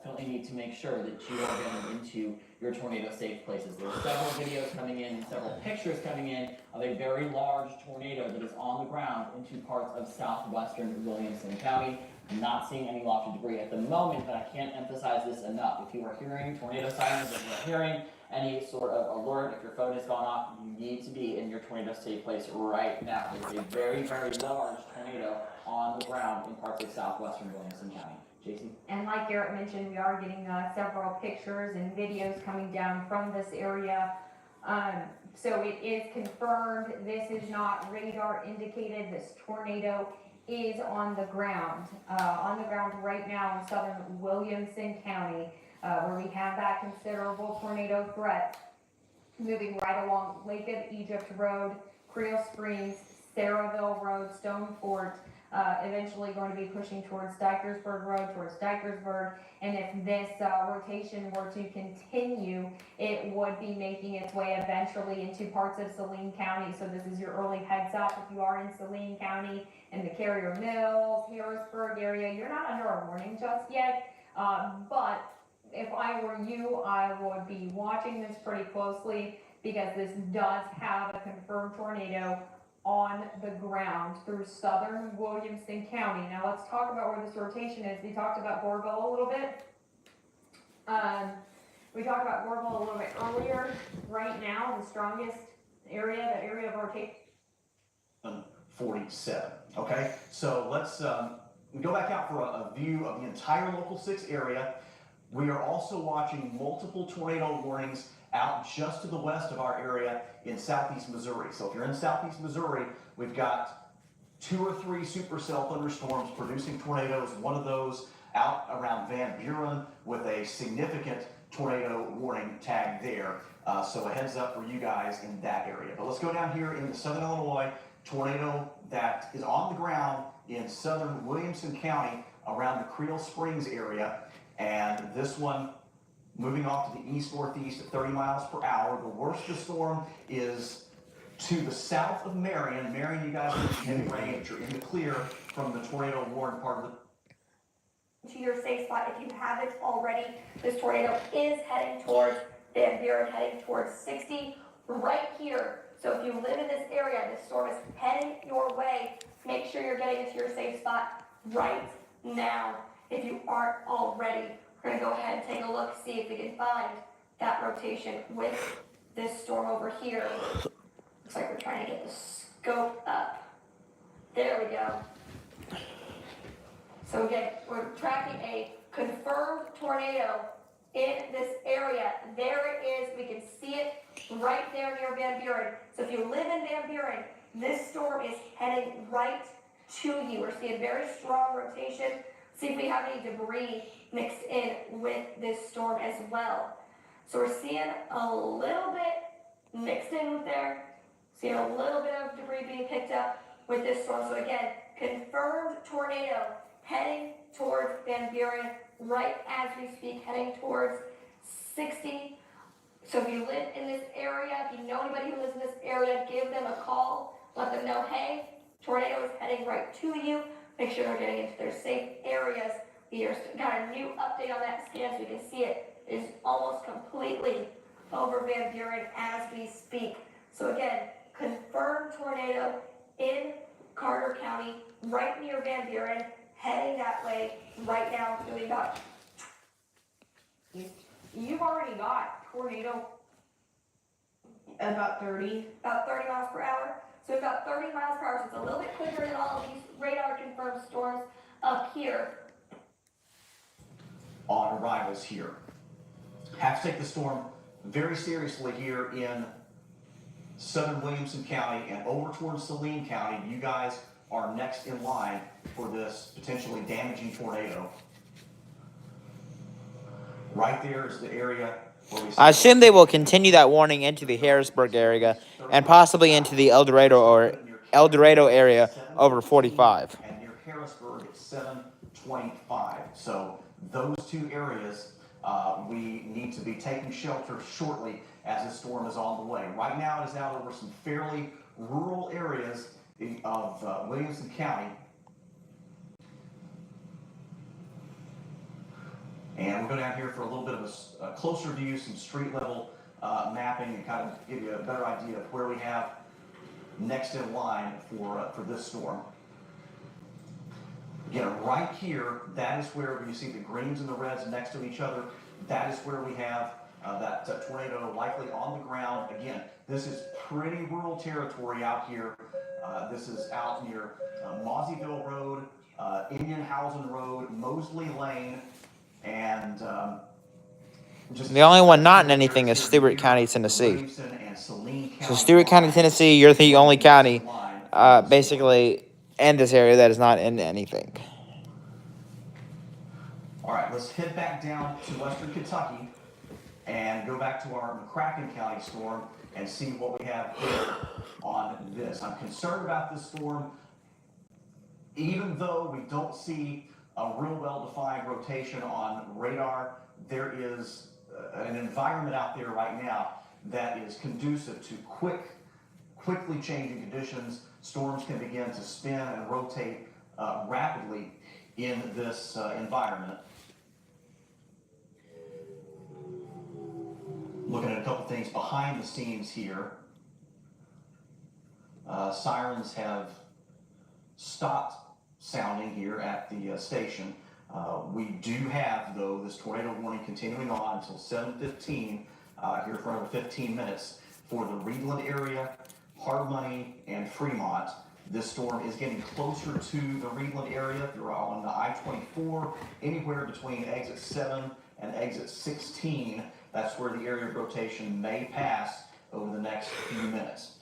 Speaker 4: Definitely need to make sure that you are getting into your tornado safe places. There are several videos coming in, several pictures coming in of a very large tornado that is on the ground into parts of southwestern Williamson County. I'm not seeing any lofty debris at the moment, but I can't emphasize this enough. If you are hearing tornado sirens, if you're hearing any sort of alert, if your phone has gone off, you need to be in your tornado safe place right now. There's a very, very large tornado on the ground in parts of southwestern Williamson County. Jason?
Speaker 3: And like Garrett mentioned, we are getting several pictures and videos coming down from this area. So it is confirmed, this is not radar indicated, this tornado is on the ground right now in southern Williamson County, where we have that considerable tornado threat moving right along Lake of Egypt Road, Creel Springs, Saraville Road, Stone Fort, eventually going to be pushing towards Dikersburg Road, towards Dikersburg, and if this rotation were to continue, it would be making its way eventually into parts of Saline County. So this is your early heads up. If you are in Saline County and the Carrier Mills, Harrisburg area, you're not under a warning just yet, but if I were you, I would be watching this pretty closely because this does have a confirmed tornado on the ground through southern Williamson County. Now let's talk about where this rotation is. We talked about Goreville a little bit. We talked about Goreville a little bit earlier. Right now, the strongest area, that area of rotation.
Speaker 8: 47. Okay, so let's go back out for a view of the entire Local 6 area. We are also watching multiple tornado warnings out just to the west of our area in southeast Missouri. So if you're in southeast Missouri, we've got 2 or 3 supercell thunderstorms producing tornadoes. One of those out around Van Buren with a significant tornado warning tag there. So a heads up for you guys in that area. But let's go down here into southern Illinois. Tornado that is on the ground in southern Williamson County around the Creel Springs area. And this one moving off to the east-northeast at 30 miles per hour. The worst of the storm is to the south of Marion. Marion, you guys are in heavy rain. You're in the clear from the tornado warned part of the
Speaker 2: To your safe spot if you haven't already. This tornado is heading towards Van Buren, heading towards 60 right here. So if you live in this area, this storm is heading your way. Make sure you're getting into your safe spot right now. If you aren't already, we're gonna go ahead and take a look, see if we can find that rotation with this storm over here. Looks like we're trying to get the scope up. There we go. So again, we're tracking a confirmed tornado in this area. There it is, we can see it right there near Van Buren. So if you live in Van Buren, this storm is heading right to you. We're seeing very strong rotation. See if we have any debris mixed in with this storm as well. So we're seeing a little bit mixed in with there. Seeing a little bit of debris being picked up with this storm. So again, confirmed tornado heading towards Van Buren right as we speak, heading towards 60 So if you live in this area, if you know anybody who lives in this area, give them a call. Let them know, hey, tornado is heading right to you. Make sure they're getting into their safe areas. We got a new update on that scan so we can see it is almost completely over Van Buren as we speak. So again, confirmed tornado in Carter County, right near Van Buren, heading that way right now. It's doing about
Speaker 3: You've already got tornado.
Speaker 6: About 30.
Speaker 2: about 30 miles per hour. So we've got 30 miles per hour, so it's a little bit quicker than all of these radar confirmed storms up here.
Speaker 8: On arrivals here. Have to take the storm very seriously here in southern Williamson County and over towards Saline County. You guys are next in line for this potentially damaging tornado. Right there is the area where we
Speaker 1: I assume they will continue that warning into the Harrisburg area and possibly into the El Dorado area over 45.
Speaker 8: And near Harrisburg at 725. So those two areas, we need to be taking shelter shortly as this storm is on the way. Right now it is out over some fairly rural areas of Williamson County. And we'll go down here for a little bit of a closer view, some street level mapping, and kind of give you a better idea of where we have next in line for this storm. Again, right here, that is where you see the greens and the reds next to each other. That is where we have that tornado likely on the ground. Again, this is pretty rural territory out here. This is out near Moseyville Road, Indianhausen Road, Mosley Lane, and just
Speaker 1: The only one not in anything is Stewart County, Tennessee.
Speaker 8: Williamson and Saline
Speaker 1: So
Speaker 8: County.
Speaker 1: Stewart County, Tennessee, you're the only county, basically, in this area that is not in anything.
Speaker 8: All right, let's head back down to western Kentucky and go back to our McCracken County storm and see what we have here on this. I'm concerned about this storm, even though we don't see a real well-defined rotation on radar. There is an environment out there right now that is conducive to quickly changing conditions. Storms can begin to spin and rotate rapidly in this environment. Looking at a couple things behind the scenes here. Sirens have stopped sounding here at the station. We do have, though, this tornado warning continuing on until 7:15 here for another 15 minutes for the Reedland area, Harmony, and Fremont. This storm is getting closer to the Reedland area. If you're on the I-24, anywhere between exit 7 and exit 16, that's where the area of rotation may pass over the next few minutes.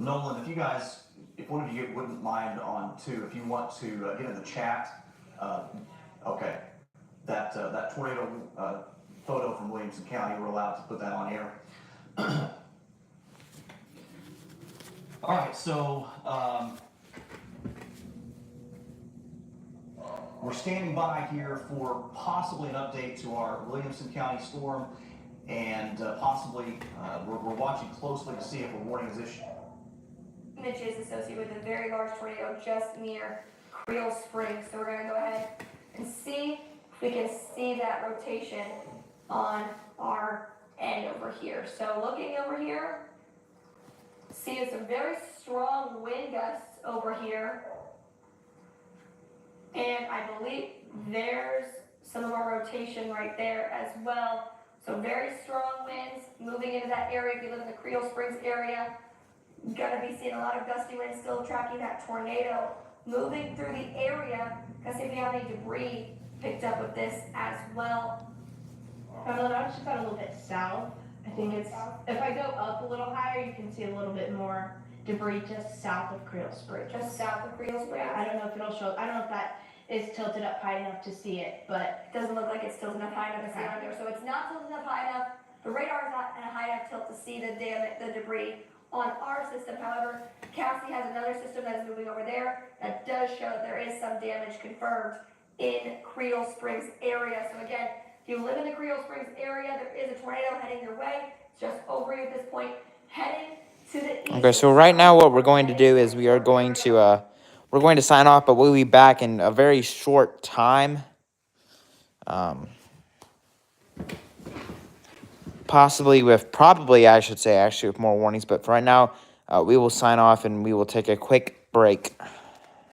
Speaker 8: Nolan, if one of you wouldn't mind on too, if you want to get in the chat, okay, that tornado photo from Williamson County, we're allowed to put that on air. All right, so we're standing by here for possibly an update to our Williamson County storm, and possibly we're watching closely to see if a warning is issued.
Speaker 2: Image is associated with a very large tornado just near Creel Springs. So we're going to go ahead and see if we can see that rotation on our end over here. So looking over here, see some very strong wind gusts over here. And I believe there's some of our rotation right there as well. So very strong winds moving into that area. If you live in the Creel Springs area, you're gonna be seeing a lot of gusty winds, still tracking that tornado moving through the area. Because if you have any debris picked up with this as well.
Speaker 6: I don't know, I just got a little bit south. I think it's, if I go up a little higher, you can see a little bit more debris just south of Creel Springs.
Speaker 2: Just south of Creel Springs.
Speaker 6: I don't know if it'll show, I don't know if that is tilted up high enough to see it, but
Speaker 2: It doesn't look like it's tilted enough high enough to see it on there. So it's not tilted enough high enough The radar is not in a high enough tilt to see the debris on our system. However, Cassie has another system that is moving over there that does show that there is some damage confirmed in Creole Springs area. So again, if you live in the Creole Springs area, there is a tornado heading your way. It's just over you at this point, heading to the east.
Speaker 1: Okay, so right now what we're going to do is we are going to sign off, but we'll be back in a very short time. Probably, I should say, actually, with more warnings. But for right now, we will sign off and we will take a quick break.